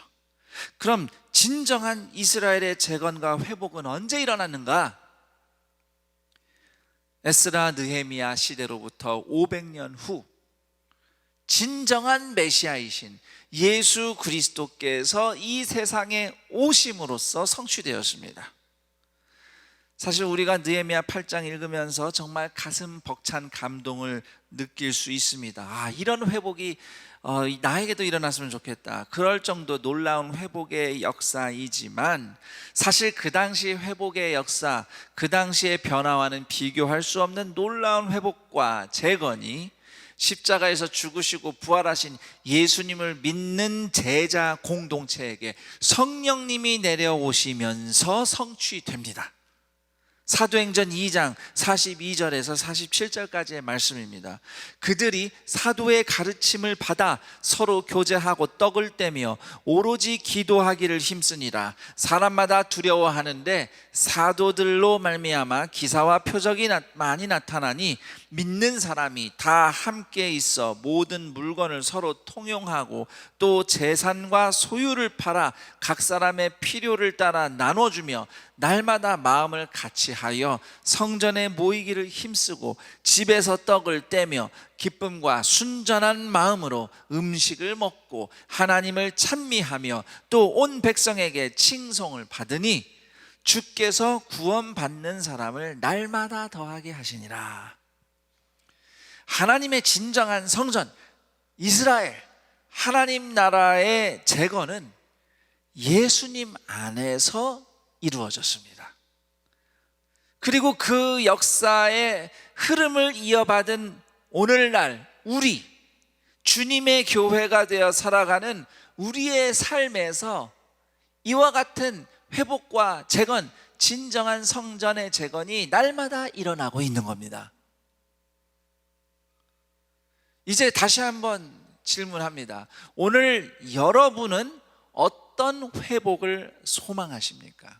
그럼 진정한 이스라엘의 재건과 회복은 언제 일어났는가? 에스라 느헤미야 시대로부터 500년 후 진정한 메시아이신 예수 그리스도께서 이 세상에 오심으로써 성취되었습니다. 사실 우리가 느헤미야 8장 읽으면서 정말 가슴 벅찬 감동을 느낄 수 있습니다. 이런 회복이 나에게도 일어났으면 좋겠다. 그럴 정도 놀라운 회복의 역사이지만, 사실 그 당시 회복의 역사, 그 당시의 변화와는 비교할 수 없는 놀라운 회복과 재건이 십자가에서 죽으시고 부활하신 예수님을 믿는 제자 공동체에게 성령님이 내려오시면서 성취됩니다. 사도행전 2장 42절에서 47절까지의 말씀입니다. 그들이 사도의 가르침을 받아 서로 교제하고 떡을 떼며 오로지 기도하기를 힘쓰니라. 사람마다 두려워하는데 사도들로 말미암아 기사와 표적이 많이 나타나니 믿는 사람이 다 함께 있어 모든 물건을 서로 통용하고 또 재산과 소유를 팔아 각 사람의 필요를 따라 나눠주며 날마다 마음을 같이하여 성전에 모이기를 힘쓰고 집에서 떡을 떼며 기쁨과 순전한 마음으로 음식을 먹고 하나님을 찬미하며 또 온 백성에게 칭송을 받으니 주께서 구원받는 사람을 날마다 더하게 하시니라. 하나님의 진정한 성전 이스라엘, 하나님 나라의 재건은 예수님 안에서 이루어졌습니다. 그리고 그 역사의 흐름을 이어받은 오늘날 우리 주님의 교회가 되어 살아가는 우리의 삶에서 이와 같은 회복과 재건, 진정한 성전의 재건이 날마다 일어나고 있는 겁니다. 이제 다시 한번 질문합니다. 오늘 여러분은 어떤 회복을 소망하십니까?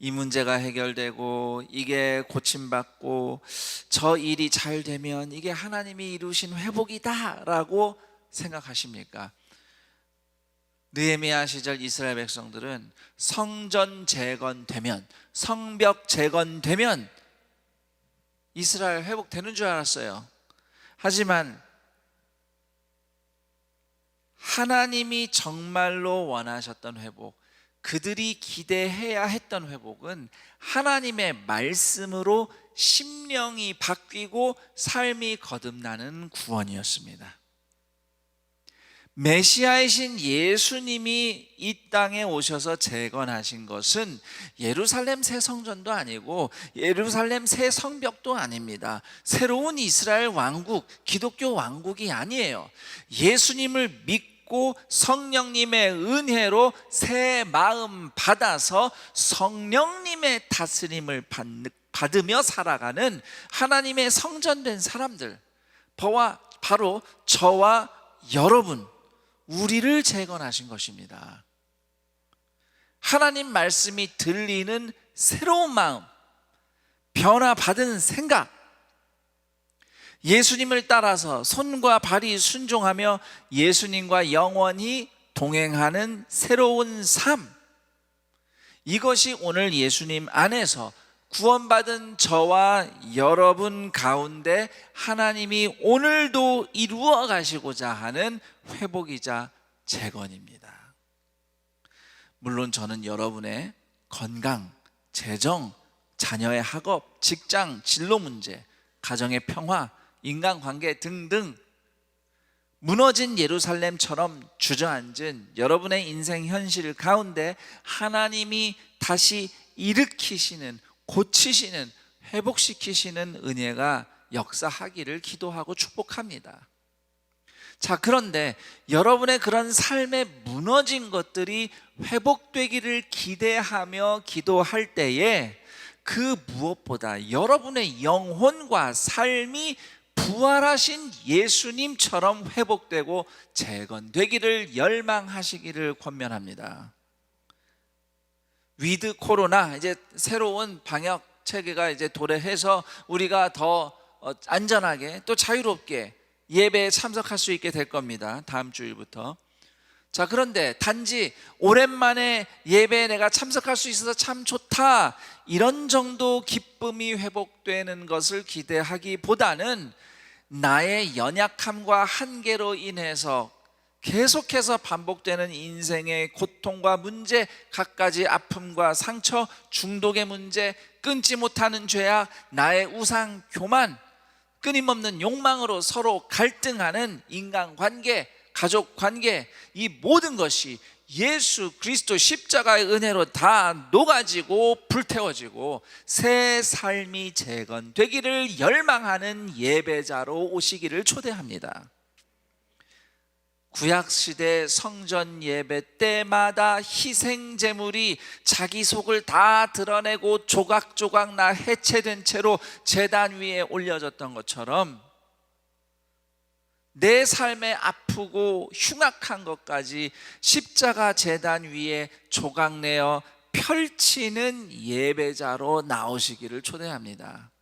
이 문제가 해결되고 이게 고침받고 저 일이 잘 되면 이게 하나님이 이루신 회복이다 라고 생각하십니까? 느헤미야 시절 이스라엘 백성들은 성전 재건되면, 성벽 재건되면 이스라엘 회복되는 줄 알았어요. 하지만 하나님이 정말로 원하셨던 회복, 그들이 기대해야 했던 회복은 하나님의 말씀으로 심령이 바뀌고 삶이 거듭나는 구원이었습니다. 메시아이신 예수님이 이 땅에 오셔서 재건하신 것은 예루살렘 새 성전도 아니고 예루살렘 새 성벽도 아닙니다. 새로운 이스라엘 왕국, 기독교 왕국이 아니에요. 예수님을 믿고 성령님의 은혜로 새 마음 받아서 성령님의 다스림을 받으며 살아가는 하나님의 성전된 사람들, 바로 저와 여러분, 우리를 재건하신 것입니다. 하나님 말씀이 들리는 새로운 마음, 변화받은 생각, 예수님을 따라서 손과 발이 순종하며 예수님과 영원히 동행하는 새로운 삶, 이것이 오늘 예수님 안에서 구원받은 저와 여러분 가운데 하나님이 오늘도 이루어 가시고자 하는 회복이자 재건입니다. 물론 저는 여러분의 건강, 재정, 자녀의 학업, 직장, 진로 문제, 가정의 평화, 인간관계 등등 무너진 예루살렘처럼 주저앉은 여러분의 인생 현실 가운데 하나님이 다시 일으키시는, 고치시는, 회복시키시는 은혜가 역사하기를 기도하고 축복합니다. 자, 그런데 여러분의 그런 삶에 무너진 것들이 회복되기를 기대하며 기도할 때에 그 무엇보다 여러분의 영혼과 삶이 부활하신 예수님처럼 회복되고 재건되기를 열망하시기를 권면합니다. 위드 코로나, 이제 새로운 방역 체계가 이제 도래해서 우리가 더 안전하게 또 자유롭게 예배에 참석할 수 있게 될 겁니다. 다음 주일부터. 자, 그런데 단지 오랜만에 예배에 내가 참석할 수 있어서 참 좋다, 이런 정도 기쁨이 회복되는 것을 기대하기보다는 나의 연약함과 한계로 인해서 계속해서 반복되는 인생의 고통과 문제, 갖가지 아픔과 상처, 중독의 문제, 끊지 못하는 죄악, 나의 우상, 교만, 끊임없는 욕망으로 서로 갈등하는 인간관계, 가족관계, 이 모든 것이 예수 그리스도 십자가의 은혜로 다 녹아지고 불태워지고 새 삶이 재건되기를 열망하는 예배자로 오시기를 초대합니다. 구약시대 성전 예배 때마다 희생제물이 자기 속을 다 드러내고 조각조각 나 해체된 채로 제단 위에 올려졌던 것처럼 내 삶에 아프고 흉악한 것까지 십자가 제단 위에 조각내어 펼치는 예배자로 나오시기를 초대합니다.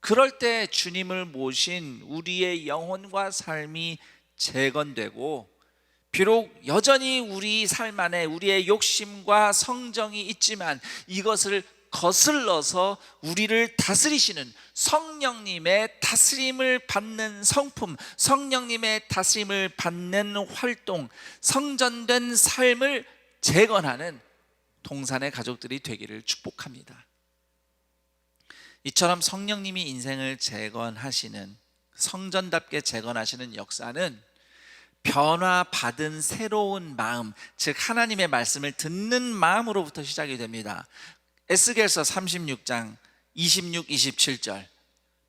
그럴 때 주님을 모신 우리의 영혼과 삶이 재건되고, 비록 여전히 우리 삶 안에 우리의 욕심과 성정이 있지만 이것을 거슬러서 우리를 다스리시는 성령님의 다스림을 받는 성품, 성령님의 다스림을 받는 활동, 성전된 삶을 재건하는 동산의 가족들이 되기를 축복합니다. 이처럼 성령님이 인생을 재건하시는, 성전답게 재건하시는 역사는 변화받은 새로운 마음, 즉 하나님의 말씀을 듣는 마음으로부터 시작이 됩니다. 에스겔서 36장 26, 27절,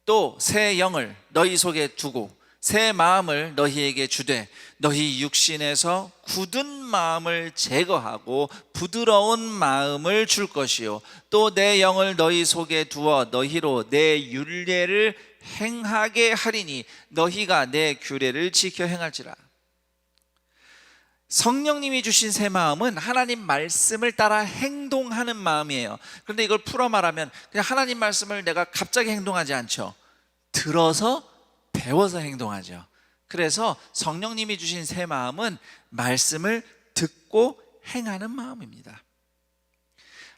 또 새 영을 너희 속에 두고 새 마음을 너희에게 주되 너희 육신에서 굳은 마음을 제거하고 부드러운 마음을 줄 것이요, 또 내 영을 너희 속에 두어 너희로 내 율례를 행하게 하리니 너희가 내 규례를 지켜 행할지라. 성령님이 주신 새 마음은 하나님 말씀을 따라 행동하는 마음이에요. 그런데 이걸 풀어 말하면 그냥 하나님 말씀을 내가 갑자기 행동하지 않죠. 들어서 배워서 행동하죠. 그래서 성령님이 주신 새 마음은 말씀을 듣고 행하는 마음입니다.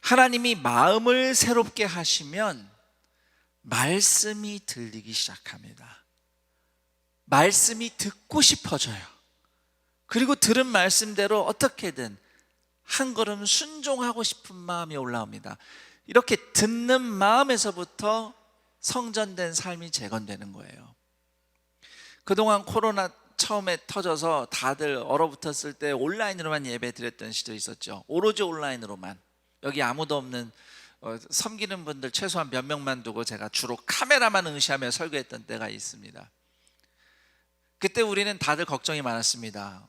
하나님이 마음을 새롭게 하시면 말씀이 들리기 시작합니다. 말씀이 듣고 싶어져요. 그리고 들은 말씀대로 어떻게든 한 걸음 순종하고 싶은 마음이 올라옵니다. 이렇게 듣는 마음에서부터 성전된 삶이 재건되는 거예요. 그동안 코로나 처음에 터져서 다들 얼어붙었을 때 온라인으로만 예배 드렸던 시절이 있었죠. 오로지 온라인으로만. 여기 아무도 없는 섬기는 분들 최소한 몇 명만 두고 제가 주로 카메라만 응시하며 설교했던 때가 있습니다. 그때 우리는 다들 걱정이 많았습니다.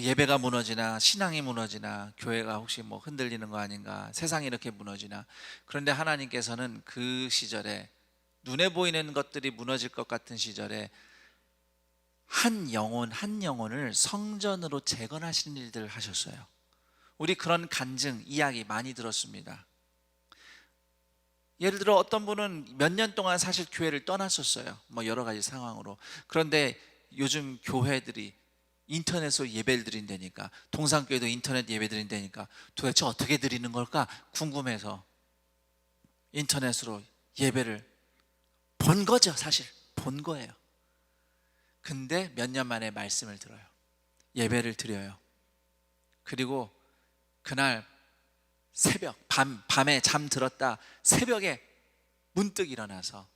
예배가 무너지나, 신앙이 무너지나, 교회가 혹시 뭐 흔들리는 거 아닌가, 세상이 이렇게 무너지나. 그런데 하나님께서는 그 시절에, 눈에 보이는 것들이 무너질 것 같은 시절에 한 영혼 한 영혼을 성전으로 재건하시는 일들을 하셨어요. 우리 그런 간증, 이야기 많이 들었습니다. 예를 들어 어떤 분은 몇 년 동안 사실 교회를 떠났었어요. 뭐 여러 가지 상황으로. 그런데 요즘 교회들이 인터넷으로 예배를 드린다니까, 동산교회도 인터넷 예배 드린다니까 도대체 어떻게 드리는 걸까 궁금해서 인터넷으로 예배를 본 거죠. 사실 본 거예요. 근데 몇 년 만에 말씀을 들어요. 예배를 드려요. 그리고 그날 새벽, 밤에 잠 들었다 새벽에 문득 일어나서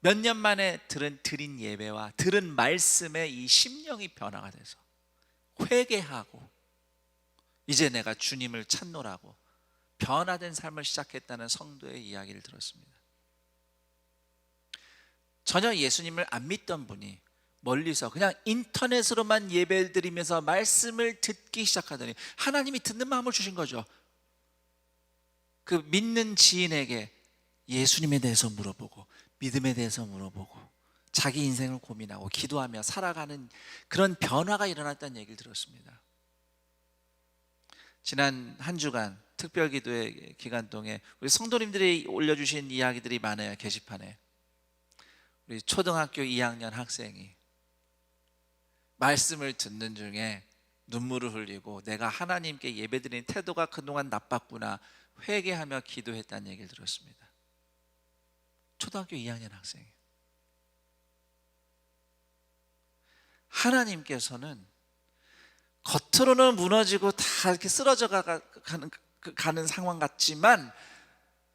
몇 년 만에 드린 예배와 들은 말씀에 이 심령이 변화가 돼서 회개하고 이제 내가 주님을 찾노라고 변화된 삶을 시작했다는 성도의 이야기를 들었습니다. 전혀 예수님을 안 믿던 분이 멀리서 그냥 인터넷으로만 예배를 드리면서 말씀을 듣기 시작하더니 하나님이 듣는 마음을 주신 거죠. 그 믿는 지인에게 예수님에 대해서 물어보고 믿음에 대해서 물어보고 자기 인생을 고민하고 기도하며 살아가는 그런 변화가 일어났다는 얘기를 들었습니다. 지난 한 주간 특별기도의 기간 동안 우리 성도님들이 올려주신 이야기들이 많아요. 게시판에 우리 초등학교 2학년 학생이 말씀을 듣는 중에 눈물을 흘리고 내가 하나님께 예배드리는 태도가 그동안 나빴구나 회개하며 기도했다는 얘기를 들었습니다. 초등학교 2학년 학생이. 하나님께서는 겉으로는 무너지고 다 이렇게 쓰러져 가는 상황 같지만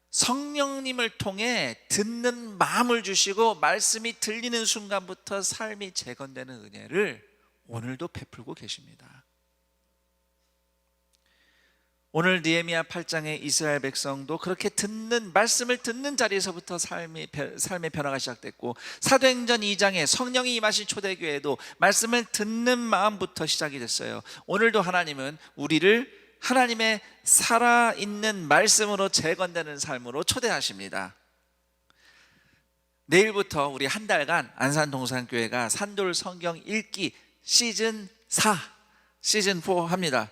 성령님을 통해 듣는 마음을 주시고 말씀이 들리는 순간부터 삶이 재건되는 은혜를 오늘도 베풀고 계십니다. 오늘 느헤미야 8장의 이스라엘 백성도 그렇게 말씀을 듣는 자리에서부터 삶의 변화가 시작됐고, 사도행전 2장에 성령이 임하신 초대교회도 말씀을 듣는 마음부터 시작이 됐어요. 오늘도 하나님은 우리를 하나님의 살아있는 말씀으로 재건되는 삶으로 초대하십니다. 내일부터 우리 한 달간 안산동산교회가 산돌 성경 읽기 시즌 4, 시즌 4 합니다.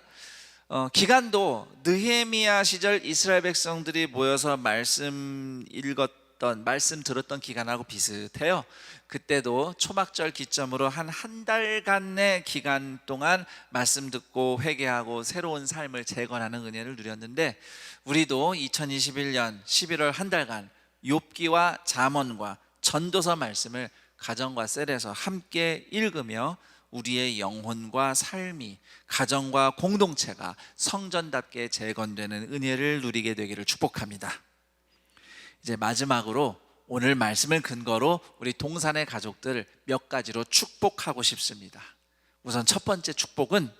기간도 느헤미야 시절 이스라엘 백성들이 모여서 말씀 읽었던, 말씀 들었던 기간하고 비슷해요. 그때도 초막절 기점으로 한 달간의 기간 동안 말씀 듣고 회개하고 새로운 삶을 재건하는 은혜를 누렸는데, 우리도 2021년 11월 한 달간 욥기와 잠언과 전도서 말씀을 가정과 셀에서 함께 읽으며 우리의 영혼과 삶이, 가정과 공동체가 성전답게 재건되는 은혜를 누리게 되기를 축복합니다. 이제 마지막으로 오늘 말씀을 근거로 우리 동산의 가족들 몇 가지로 축복하고 싶습니다. 우선 첫 번째 축복은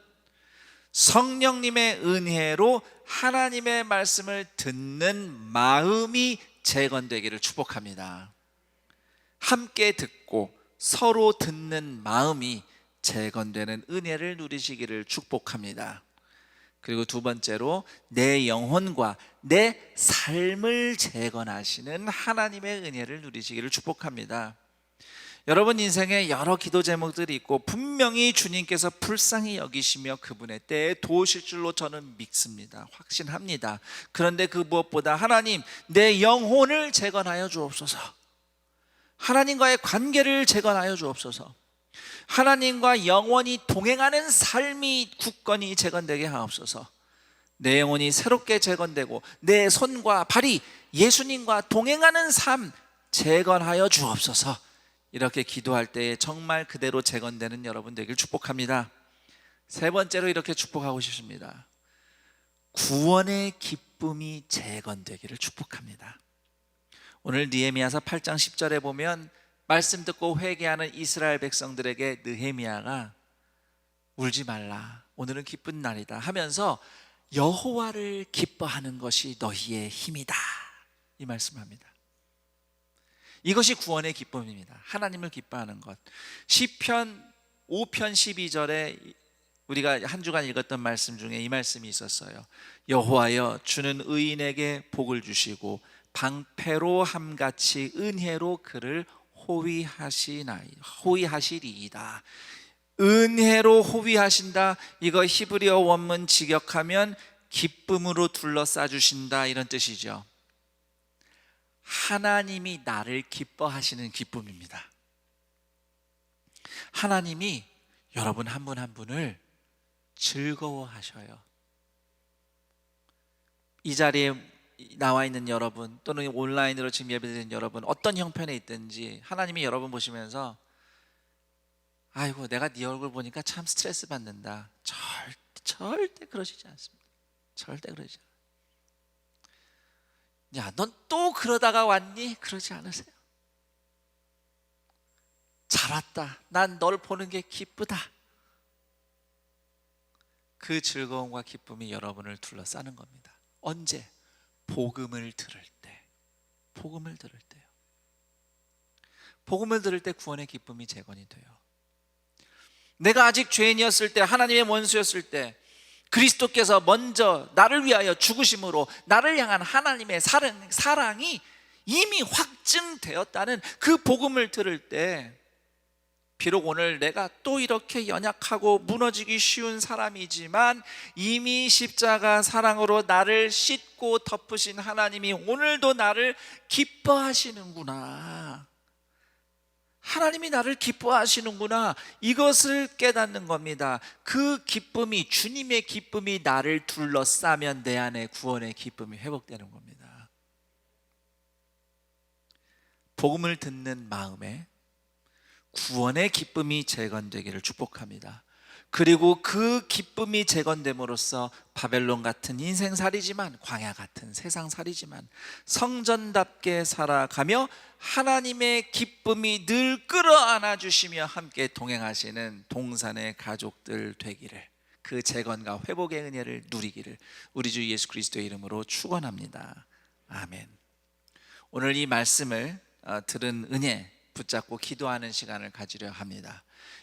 성령님의 은혜로 하나님의 말씀을 듣는 마음이 재건되기를 축복합니다. 함께 듣고 서로 듣는 마음이 재건되는 은혜를 누리시기를 축복합니다. 그리고 두 번째로 내 영혼과 내 삶을 재건하시는 하나님의 은혜를 누리시기를 축복합니다. 여러분 인생에 여러 기도 제목들이 있고 분명히 주님께서 불쌍히 여기시며 그분의 때에 도우실 줄로 저는 믿습니다. 확신합니다. 그런데 그 무엇보다 하나님, 내 영혼을 재건하여 주옵소서. 하나님과의 관계를 재건하여 주옵소서. 하나님과 영원히 동행하는 삶이 굳건히 재건되게 하옵소서. 내 영혼이 새롭게 재건되고 내 손과 발이 예수님과 동행하는 삶 재건하여 주옵소서. 이렇게 기도할 때에 정말 그대로 재건되는 여러분 되길 축복합니다. 세 번째로 이렇게 축복하고 싶습니다. 구원의 기쁨이 재건되기를 축복합니다. 오늘 느헤미야서 8장 10절에 보면 말씀 듣고 회개하는 이스라엘 백성들에게 느헤미야가 울지 말라, 오늘은 기쁜 날이다 하면서 여호와를 기뻐하는 것이 너희의 힘이다, 이 말씀합니다. 이것이 구원의 기쁨입니다. 하나님을 기뻐하는 것. 시편 5편 12절에 우리가 한 주간 읽었던 말씀 중에 이 말씀이 있었어요. 여호와여, 주는 의인에게 복을 주시고 방패로 함같이 은혜로 그를 호위하시리이다. 은혜로 호위하신다, 이거 히브리어 원문 직역하면 기쁨으로 둘러싸 주신다, 이런 뜻이죠. 하나님이 나를 기뻐하시는 기쁨입니다. 하나님이 여러분 한 분 한 분을 즐거워하셔요. 이 자리에 나와 있는 여러분, 또는 온라인으로 지금 예배드리는 여러분, 어떤 형편에 있든지 하나님이 여러분 보시면서 아이고, 내가 네 얼굴 보니까 참 스트레스 받는다, 절대 그러시지 않습니다. 절대 그러지 않아요. 야, 넌 또 그러다가 왔니? 그러지 않으세요. 잘 왔다, 난 널 보는 게 기쁘다. 그 즐거움과 기쁨이 여러분을 둘러싸는 겁니다. 언제? 복음을 들을 때. 복음을 들을 때요. 복음을 들을 때 구원의 기쁨이 재건이 돼요. 내가 아직 죄인이었을 때, 하나님의 원수였을 때 그리스도께서 먼저 나를 위하여 죽으심으로 나를 향한 하나님의 사랑이 이미 확증되었다는 그 복음을 들을 때, 비록 오늘 내가 또 이렇게 연약하고 무너지기 쉬운 사람이지만 이미 십자가 사랑으로 나를 씻고 덮으신 하나님이 오늘도 나를 기뻐하시는구나, 하나님이 나를 기뻐하시는구나, 이것을 깨닫는 겁니다. 그 기쁨이, 주님의 기쁨이 나를 둘러싸면 내 안에 구원의 기쁨이 회복되는 겁니다. 복음을 듣는 마음에 구원의 기쁨이 재건되기를 축복합니다. 그리고 그 기쁨이 재건됨으로써 바벨론 같은 인생살이지만, 광야 같은 세상살이지만 성전답게 살아가며 하나님의 기쁨이 늘 끌어안아 주시며 함께 동행하시는 동산의 가족들 되기를, 그 재건과 회복의 은혜를 누리기를 우리 주 예수 그리스도의 이름으로 축원합니다. 아멘. 오늘 이 말씀을 들은 은혜 붙잡고 기도하는 시간을 가지려 합니다.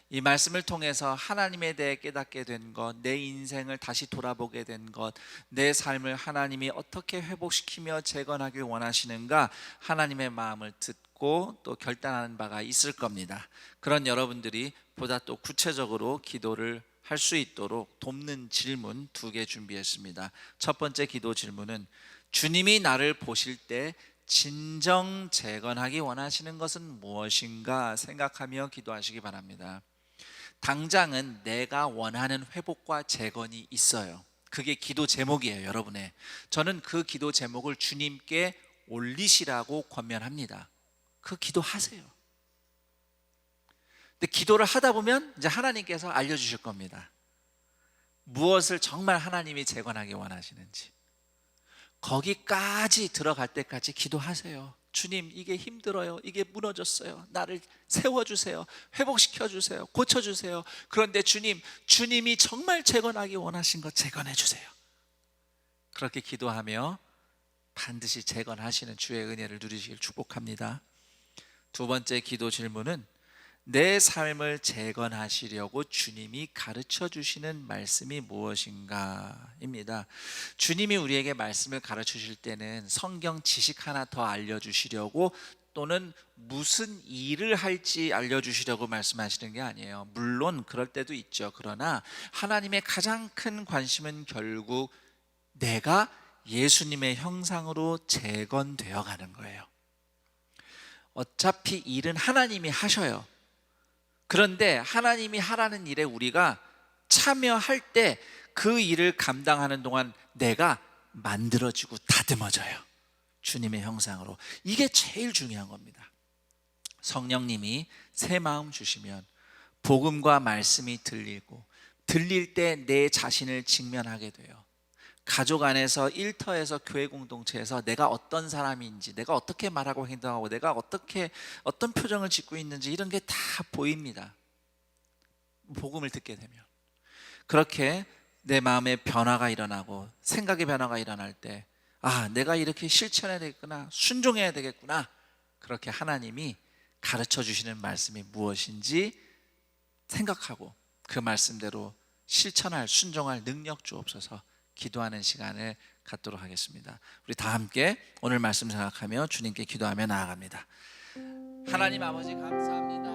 이 말씀을 통해서 하나님에 대해 깨닫게 된 것, 내 인생을 다시 돌아보게 된 것, 내 삶을 하나님이 어떻게 회복시키며 재건하길 원하시는가, 하나님의 마음을 듣고 또 결단하는 바가 있을 겁니다. 그런 여러분들이 보다 또 구체적으로 기도를 할 수 있도록 돕는 질문 2개 준비했습니다. 첫 번째 기도 질문은, 주님이 나를 보실 때 진정 재건하기 원하시는 것은 무엇인가 생각하며 기도하시기 바랍니다. 당장은 내가 원하는 회복과 재건이 있어요. 그게 기도 제목이에요, 여러분의. 저는 그 기도 제목을 주님께 올리시라고 권면합니다. 그 기도하세요. 근데 기도를 하다 보면 이제 하나님께서 알려주실 겁니다. 무엇을 정말 하나님이 재건하기 원하시는지. 거기까지 들어갈 때까지 기도하세요. 주님, 이게 힘들어요, 이게 무너졌어요, 나를 세워주세요, 회복시켜주세요, 고쳐주세요. 그런데 주님이 정말 재건하기 원하신 것 재건해 주세요. 그렇게 기도하며 반드시 재건하시는 주의 은혜를 누리시길 축복합니다. 2번째 기도 질문은, 내 삶을 재건하시려고 주님이 가르쳐 주시는 말씀이 무엇인가입니다. 주님이 우리에게 말씀을 가르쳐 주실 때는 성경 지식 하나 더 알려주시려고, 또는 무슨 일을 할지 알려주시려고 말씀하시는 게 아니에요. 물론 그럴 때도 있죠. 그러나 하나님의 가장 큰 관심은 결국 내가 예수님의 형상으로 재건되어 가는 거예요. 어차피 일은 하나님이 하셔요. 그런데 하나님이 하라는 일에 우리가 참여할 때 그 일을 감당하는 동안 내가 만들어지고 다듬어져요. 주님의 형상으로. 이게 제일 중요한 겁니다. 성령님이 새 마음 주시면 복음과 말씀이 들리고, 들릴 때 내 자신을 직면하게 돼요. 가족 안에서, 일터에서, 교회 공동체에서 내가 어떤 사람인지, 내가 어떻게 말하고 행동하고, 내가 어떤 표정을 짓고 있는지 이런 게 다 보입니다. 복음을 듣게 되면. 그렇게 내 마음에 변화가 일어나고 생각의 변화가 일어날 때, 아, 내가 이렇게 실천해야 되겠구나, 순종해야 되겠구나, 그렇게 하나님이 가르쳐 주시는 말씀이 무엇인지 생각하고 그 말씀대로 실천할, 순종할 능력 주옵소서. 기도하는 시간을 갖도록 하겠습니다. 우리 다 함께 오늘 말씀 생각하며 주님께 기도하며 나아갑니다. 하나님 아버지, 감사합니다.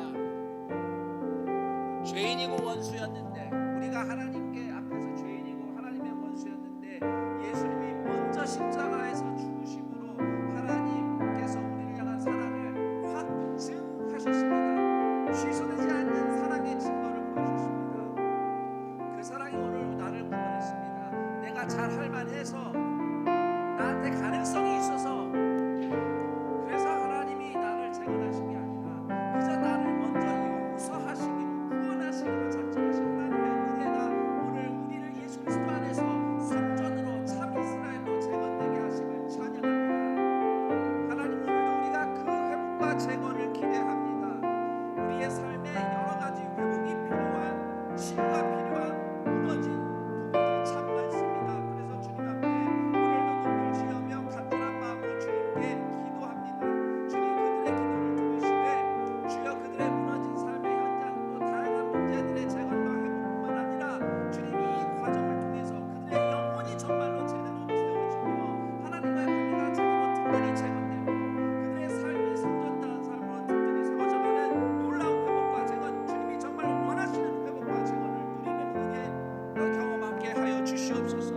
죄인이고 원수였는데, 우리가 하나님께 앞에서 죄인이고 하나님의 원수였는데 예수님이 먼저 십자가에서 죽으심으로 하나님께서 우리를 향한 사랑을 확증하셨습니다. 취소되지 않는 사랑의 증거를 보여주셨습니다. 그 사랑이 오늘 나를 구원했습니다. 내가 잘할 만해서, 나한테 가능성이 있어서, 그래서 하나님이 나를 재건하신 게 아니라 그저 나를 먼저 용서하시기로, 구원하시기로 작정하신 하나님의 은혜가 오늘 우리를 예수 그리스도 안에서 성전으로, 참 이스라엘로 재건되게 하심을 찬양합니다. 하나님, 오늘도 우리가 그 회복과 재건을 기대합니다. 우리의 삶에 여러 가지 회복이 필요한, 치유가 필요한 무너진 부분들이 참 많습니다. 그래서 주님 앞에 오늘도 눈물 지으며 간절한 마음으로 주님께 기도합니다. 주님, 그들의 기도를 들으시되 주여 그들의 무너진 삶의 현장, 또 다양한 문제들의 재건과 회복뿐만 아니라 주님, 이 과정을 통해서 그들의 영혼이 정말로 제대로 세워지며 하나님과의 관계가 제대로 든든히 재건되고 그들의 삶이 성전다운 삶으로 든든히 세워져가는 놀라운 회복과 재건, 주님이 정말 원하시는 회복과 재건을 누리는 은혜를 경험하게 하여 주시옵소서.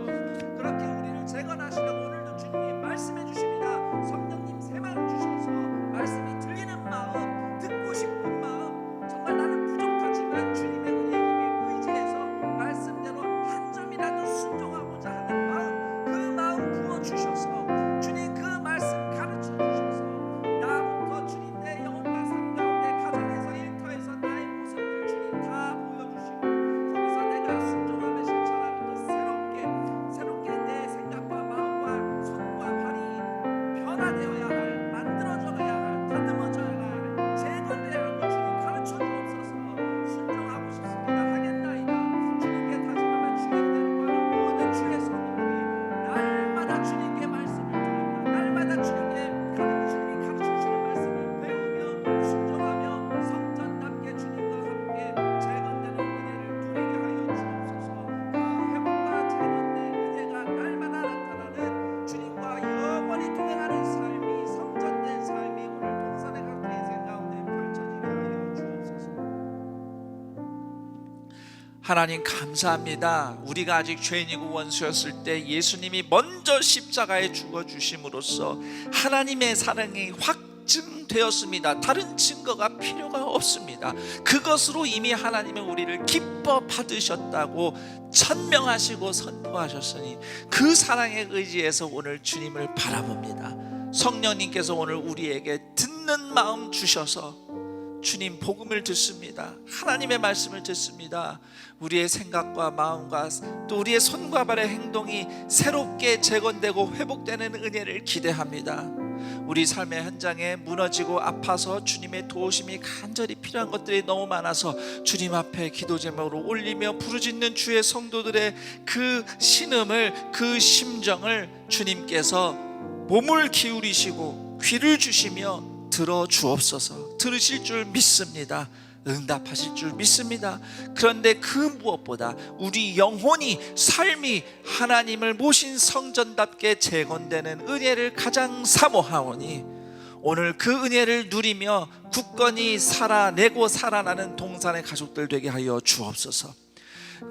그렇게 우리를 재건하시려고 오늘도 주님이 말씀해 주십니다. 성령님 새 마음 주셔서 말씀이 들리는 마음, 듣고 싶은 마음, 정말 나는 부족하지만 주님의 은혜에 힘에 의지해서 말씀대로 한 점이라도 순종하고자 하는 마음, 그 마음 부어주셔서 주님 그 말씀 가르쳐 주셔서 나부터 주님 내 영혼과 삶 가운데, 가정에서, 일터에서 나의 모습들 주님 다 보여주시고 거기서 내가 순종하며 실천하면서 새롭게 내 생각과 마음과 손과 발이 변화되어야 할, 만들어져야 할, 다듬어져야 할, 재건되어야 할 것 주님 가르쳐 주옵소서. 순종하고 싶습니다 하겠나이다. 주님께 다짐하며 주의 은혜를 구하는 모든 주의 성도들이 날마다 주님께 말씀을 들으며, 날마다 주님이 가르쳐 주시는 말씀을 배우며 순종하며 성전답게 주님과 함께 재건되는 은혜를 누리게 하여 주옵소서. 그 회복과 재건된 은혜가 날마다 나타나는 주님과 영원히 동행하는 삶이, 성전된 삶이 오늘 동산의 각들의 인생 가운데 펼쳐지게 하여 주옵소서. 하나님 감사합니다. 우리가 아직 죄인이고 원수였을 때 예수님이 먼저 십자가에 죽어주심으로써 하나님의 사랑이 확증되었습니다. 다른 증거가 필요가 없습니다. 그것으로 이미 하나님은 우리를 기뻐 받으셨다고 천명하시고 선포하셨으니 그 사랑에 의지해서 오늘 주님을 바라봅니다. 성령님께서 오늘 우리에게 듣는 마음 주셔서 주님 복음을 듣습니다. 하나님의 말씀을 듣습니다. 우리의 생각과 마음과 또 우리의 손과 발의 행동이 새롭게 재건되고 회복되는 은혜를 기대합니다. 우리 삶의 현장에 무너지고 아파서 주님의 도우심이 간절히 필요한 것들이 너무 많아서 주님 앞에 기도 제목으로 올리며 부르짖는 주의 성도들의 그 신음을, 그 심정을 주님께서 몸을 기울이시고 귀를 주시며 들어 주옵소서. 들으실 줄 믿습니다. 응답하실 줄 믿습니다. 그런데 그 무엇보다 우리 영혼이, 삶이 하나님을 모신 성전답게 재건되는 은혜를 가장 사모하오니 오늘 그 은혜를 누리며 굳건히 살아내고 살아나는 동산의 가족들 되게 하여 주옵소서.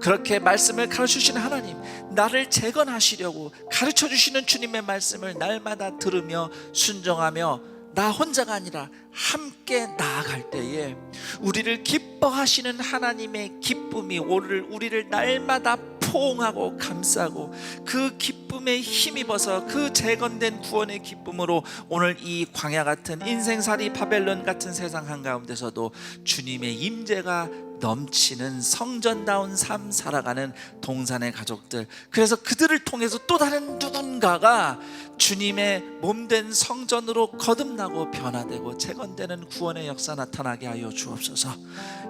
그렇게 말씀을 가르쳐주시는 하나님, 나를 재건하시려고 가르쳐주시는 주님의 말씀을 날마다 들으며 순종하며 나 혼자가 아니라 함께 나아갈 때에 우리를 기뻐하시는 하나님의 기쁨이 오늘 우리를 날마다 포옹하고 감싸고 그 기쁨 기쁨에 힘입어서 그 재건된 구원의 기쁨으로 오늘 이 광야 같은 인생살이 바벨론 같은 세상 한가운데서도 주님의 임재가 넘치는 성전다운 삶 살아가는 동산의 가족들, 그래서 그들을 통해서 또 다른 누군가가 주님의 몸된 성전으로 거듭나고 변화되고 재건되는 구원의 역사 나타나게 하여 주옵소서.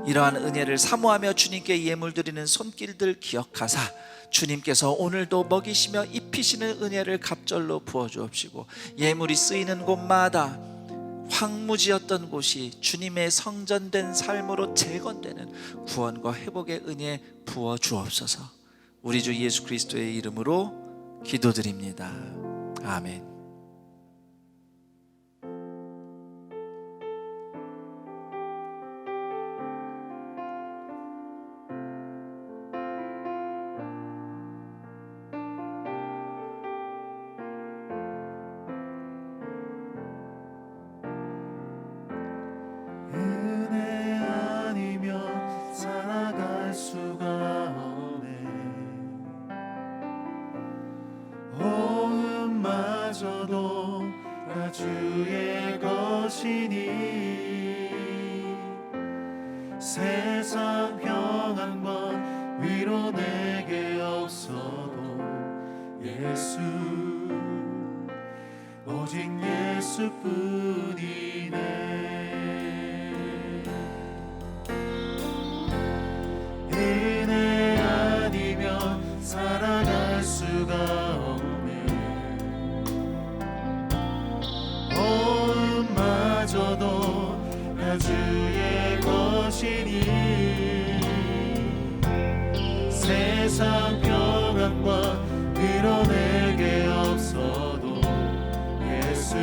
이러한 은혜를 사모하며 주님께 예물 드리는 손길들 기억하사 주님께서 오늘도 먹이시며 입히시는 은혜를 갑절로 부어주옵시고, 예물이 쓰이는 곳마다 황무지였던 곳이 주님의 성전된 삶으로 재건되는 구원과 회복의 은혜 부어 주옵소서. 우리 주 예수 그리스도의 이름으로 기도드립니다. 아멘. 은혜 아니면 살아갈 수가 없네. 호흡마저도 다 주의 것이니 세상 평안과 위로 내게 없어도 예수, 오직 예수뿐이네. 은혜 아니면 살아갈 수가 없네. 호흡마저도 다 주의 것이니 세상 평안과 위로 내게 없어도 예수,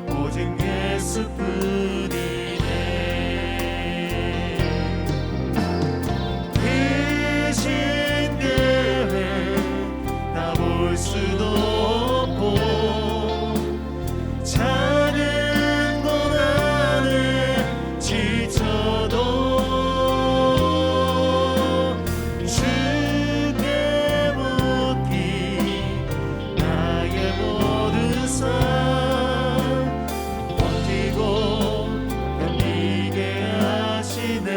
오직 예수뿐이네. 크신 계획 다 볼 수도 없고 작은 고난에 지쳐도 주께 묻기 나의 모든 삶 버티고 견디게 하시네.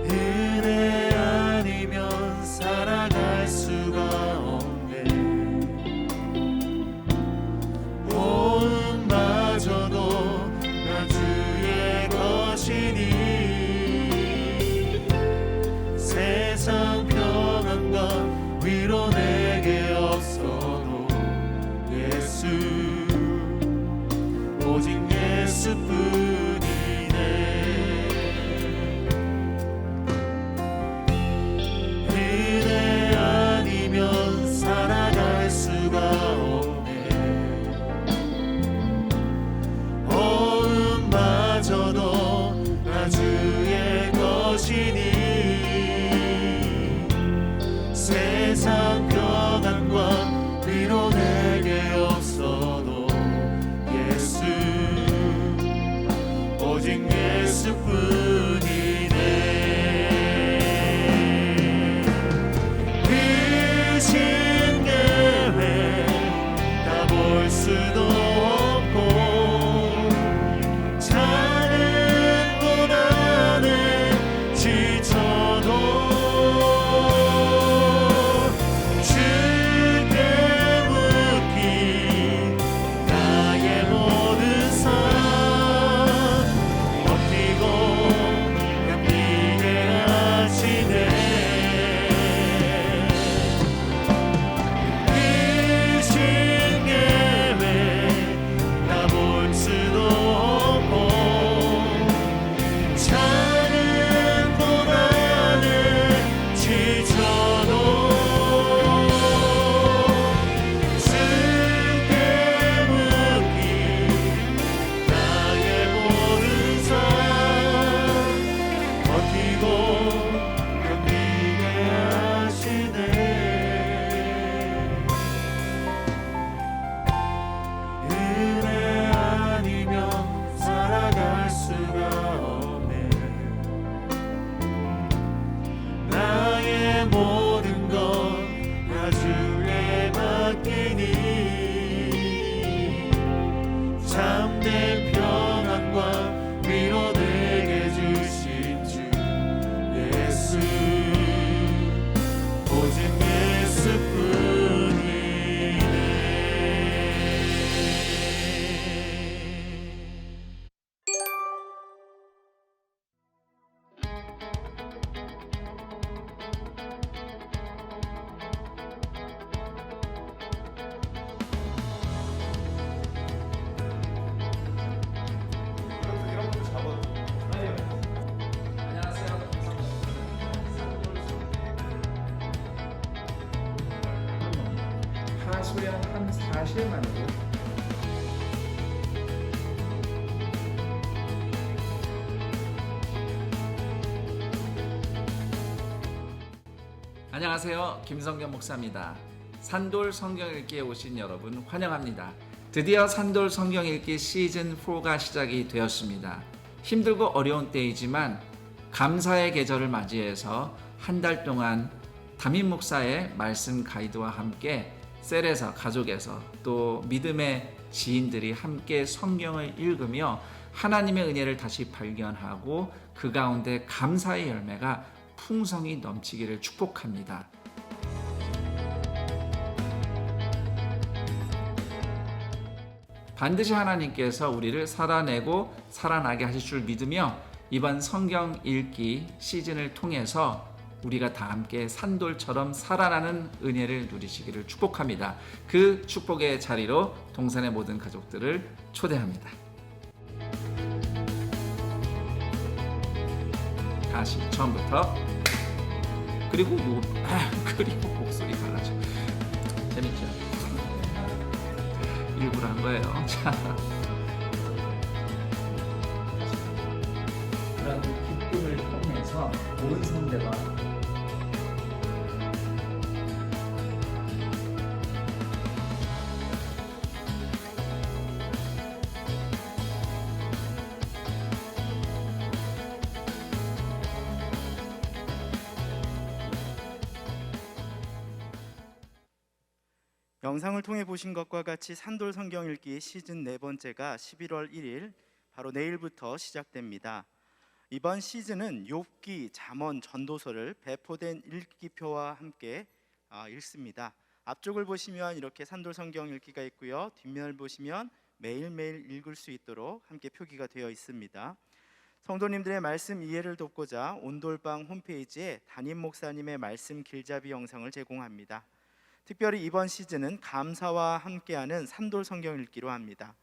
은혜 아니면 살아갈 수가 없네. 호흡마저도 나 주의 것이니 세상 평안과 위로 내게 없어도 예수, 오직 예수뿐이네. 은혜 아니면 살아갈 수가 없네. 호흡마저도 나 주의 것이니 세상 평안과 위로 내게 없어도 예수, 오직 예수뿐이네. 크신 계획 다 볼 수도 없고 작은 고난에 지쳐도 주께 묻기 나의 모든 삶 버티고 모든 것 다 주께 맡기니 참된 평안과 위로 내게 주신 주 예수 오직 예수뿐이네. 하소연 한 사실만으로 안녕하세요. 김성겸 목사입니다. 산돌 성경 읽기에 오신 여러분 환영합니다. 드디어 산돌 성경 읽기 시즌 4가 시작이 되었습니다. 힘들고 어려운 때이지만 감사의 계절을 맞이해서 한 달 동안 담임 목사의 말씀 가이드와 함께 셀에서 가족에서 또 믿음의 지인들이 함께 성경을 읽으며 하나님의 은혜를 다시 발견하고 그 가운데 감사의 열매가 풍성이 넘치기를 축복합니다. 반드시 하나님께서 우리를 살아내고 살아나게 하실 줄 믿으며 이번 성경 읽기 시즌을 통해서 우리가 다 함께 산돌처럼 살아나는 은혜를 누리시기를 축복합니다. 그 축복의 자리로 동산의 모든 가족들을 초대합니다. 다시 처음부터 그리고 그리고 목소리 달라져. 재밌죠? 일부러 한 거예요. 자, 그런 기쁨을 통해서 온 성대가 영상을 통해 보신 것과 같이 산돌 성경 읽기 시즌 4번째가 11월 1일 바로 내일부터 시작됩니다. 이번 시즌은 욥기, 잠언, 전도서를 배포된 읽기표와 함께 읽습니다. 앞쪽을 보시면 이렇게 산돌 성경 읽기가 있고요. 뒷면을 보시면 매일매일 읽을 수 있도록 함께 표기가 되어 있습니다. 성도님들의 말씀 이해를 돕고자 온돌방 홈페이지에 담임 목사님의 말씀 길잡이 영상을 제공합니다. 특별히 이번 시즌은 감사와 함께하는 산돌 성경 읽기로 합니다.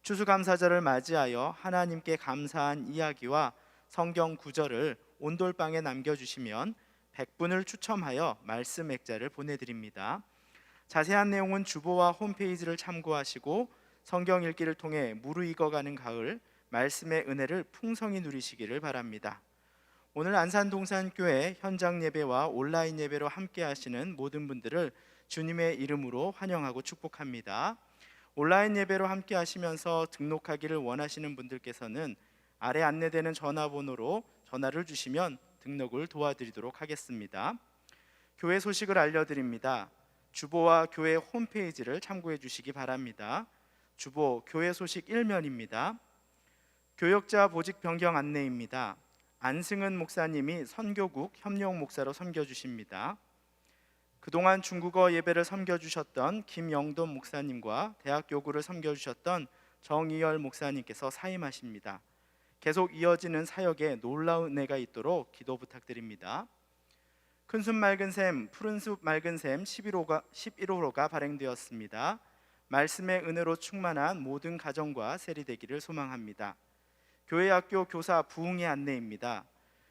추수감사절을 맞이하여 하나님께 감사한 이야기와 성경 구절을 온돌방에 남겨주시면 100분을 추첨하여 말씀 액자를 보내드립니다. 자세한 내용은 주보와 홈페이지를 참고하시고 성경 읽기를 통해 무르익어가는 가을 말씀의 은혜를 풍성히 누리시기를 바랍니다. 오늘 안산동산교회 현장 예배와 온라인 예배로 함께 하시는 모든 분들을 주님의 이름으로 환영하고 축복합니다. 온라인 예배로 함께 하시면서 등록하기를 원하시는 분들께서는 아래 안내되는 전화번호로 전화를 주시면 등록을 도와드리도록 하겠습니다. 교회 소식을 알려드립니다. 주보와 교회 홈페이지를 참고해 주시기 바랍니다. 주보 교회 소식 1면입니다. 교역자 보직 변경 안내입니다. 안승은 목사님이 선교국 협력 목사로 섬겨주십니다. 그동안 중국어 예배를 섬겨주셨던 김영돈 목사님과 대학교구를 섬겨주셨던 정이열 목사님께서 사임하십니다. 계속 이어지는 사역에 놀라운 은혜가 있도록 기도 부탁드립니다. 큰숲 맑은 샘, 푸른숲 맑은 샘 11호로가 발행되었습니다. 말씀의 은혜로 충만한 모든 가정과 세리되기를 소망합니다. 교회학교 교사 부흥의 안내입니다.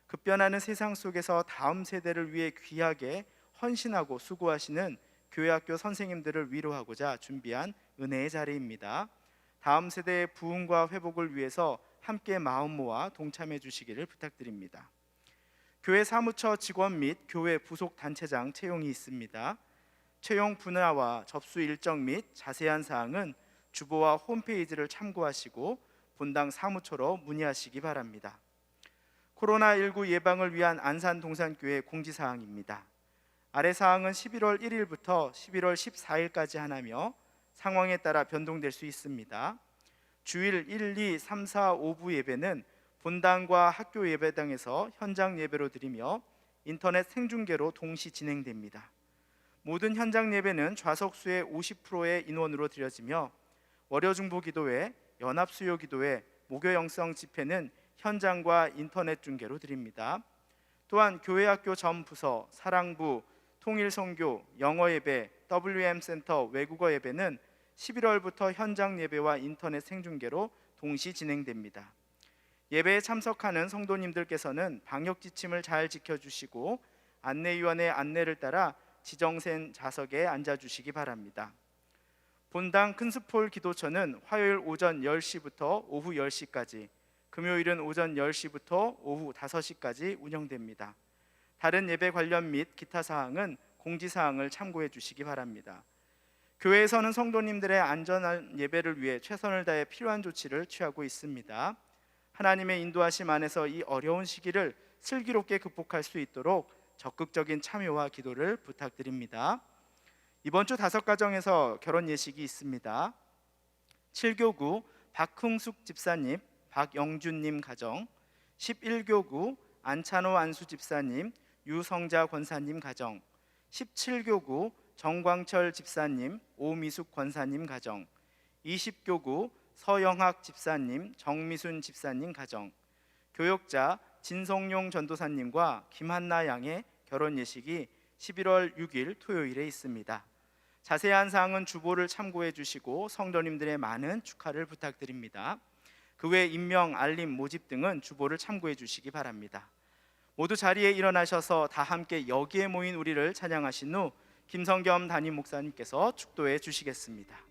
급변하는 세상 속에서 다음 세대를 위해 귀하게 헌신하고 수고하시는 교회학교 선생님들을 위로하고자 준비한 은혜의 자리입니다. 다음 세대의 부흥과 회복을 위해서 함께 마음 모아 동참해 주시기를 부탁드립니다. 교회 사무처 직원 및 교회 부속 단체장 채용이 있습니다. 채용 분야와 접수 일정 및 자세한 사항은 주보와 홈페이지를 참고하시고 본당 사무처로 문의하시기 바랍니다. 코로나19 예방을 위한 안산동산교회 공지사항입니다. 아래 사항은 11월 1일부터 11월 14일까지 하나며 상황에 따라 변동될 수 있습니다. 주일 1, 2, 3, 4, 5부 예배는 본당과 학교 예배당에서 현장 예배로 드리며 인터넷 생중계로 동시 진행됩니다. 모든 현장 예배는 좌석수의 50%의 인원으로 드려지며 월요중보기도회, 연합수요기도회, 목요영성 집회는 현장과 인터넷 중계로 드립니다. 또한 교회학교 전 부서, 사랑부, 통일선교, 영어예배, WM센터, 외국어 예배는 11월부터 현장 예배와 인터넷 생중계로 동시 진행됩니다. 예배에 참석하는 성도님들께서는 방역 지침을 잘 지켜주시고 안내위원의 안내를 따라 지정된 좌석에 앉아주시기 바랍니다. 본당 큰스폴 기도처는 화요일 오전 10시부터 오후 10시까지, 금요일은 오전 10시부터 오후 5시까지 운영됩니다. 다른 예배 관련 및 기타 사항은 공지사항을 참고해 주시기 바랍니다. 교회에서는 성도님들의 안전한 예배를 위해 최선을 다해 필요한 조치를 취하고 있습니다. 하나님의 인도하심 안에서 이 어려운 시기를 슬기롭게 극복할 수 있도록 적극적인 참여와 기도를 부탁드립니다. 이번 주 5가정에서 결혼 예식이 있습니다. 7교구 박흥숙 집사님, 박영준님 가정, 11교구 안찬호 안수 집사님, 유성자 권사님 가정, 17교구 정광철 집사님, 오미숙 권사님 가정, 20교구 서영학 집사님, 정미순 집사님 가정, 교역자 진성용 전도사님과 김한나 양의 결혼 예식이 11월 6일 토요일에 있습니다. 자세한 사항은 주보를 참고해 주시고 성도님들의 많은 축하를 부탁드립니다. 그 외 임명, 알림, 모집 등은 주보를 참고해 주시기 바랍니다. 모두 자리에 일어나셔서 다 함께 여기에 모인 우리를 찬양하신 후 김성겸 담임 목사님께서 축도해 주시겠습니다.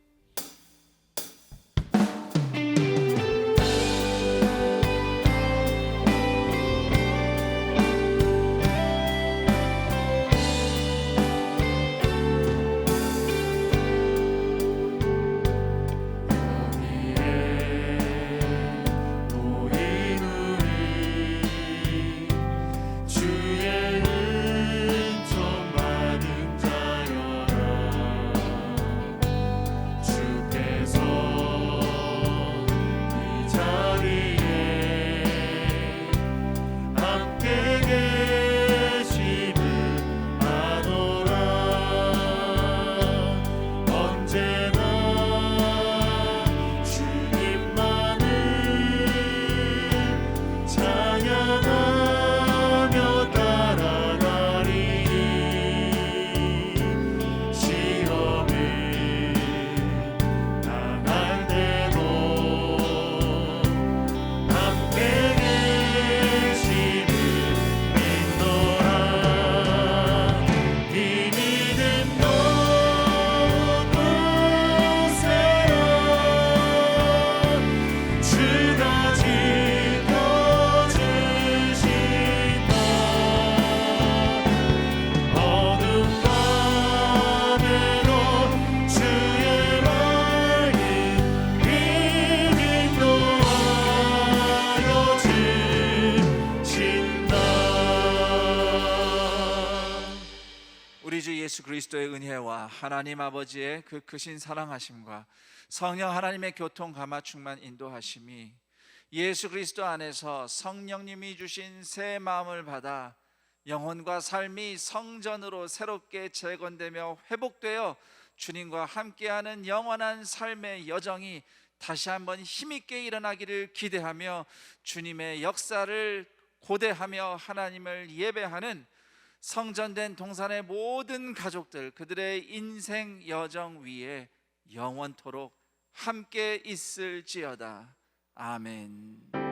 예수 그리스도의 은혜와 하나님 아버지의 그 크신 사랑하심과 성령 하나님의 교통 감화 충만 인도하심이 예수 그리스도 안에서 성령님이 주신 새 마음을 받아 영혼과 삶이 성전으로 새롭게 재건되며 회복되어 주님과 함께하는 영원한 삶의 여정이 다시 한번 힘있게 일어나기를 기대하며 주님의 역사를 고대하며 하나님을 예배하는 성전된 동산의 모든 가족들, 그들의 인생 여정 위에 영원토록 함께 있을지어다. 아멘.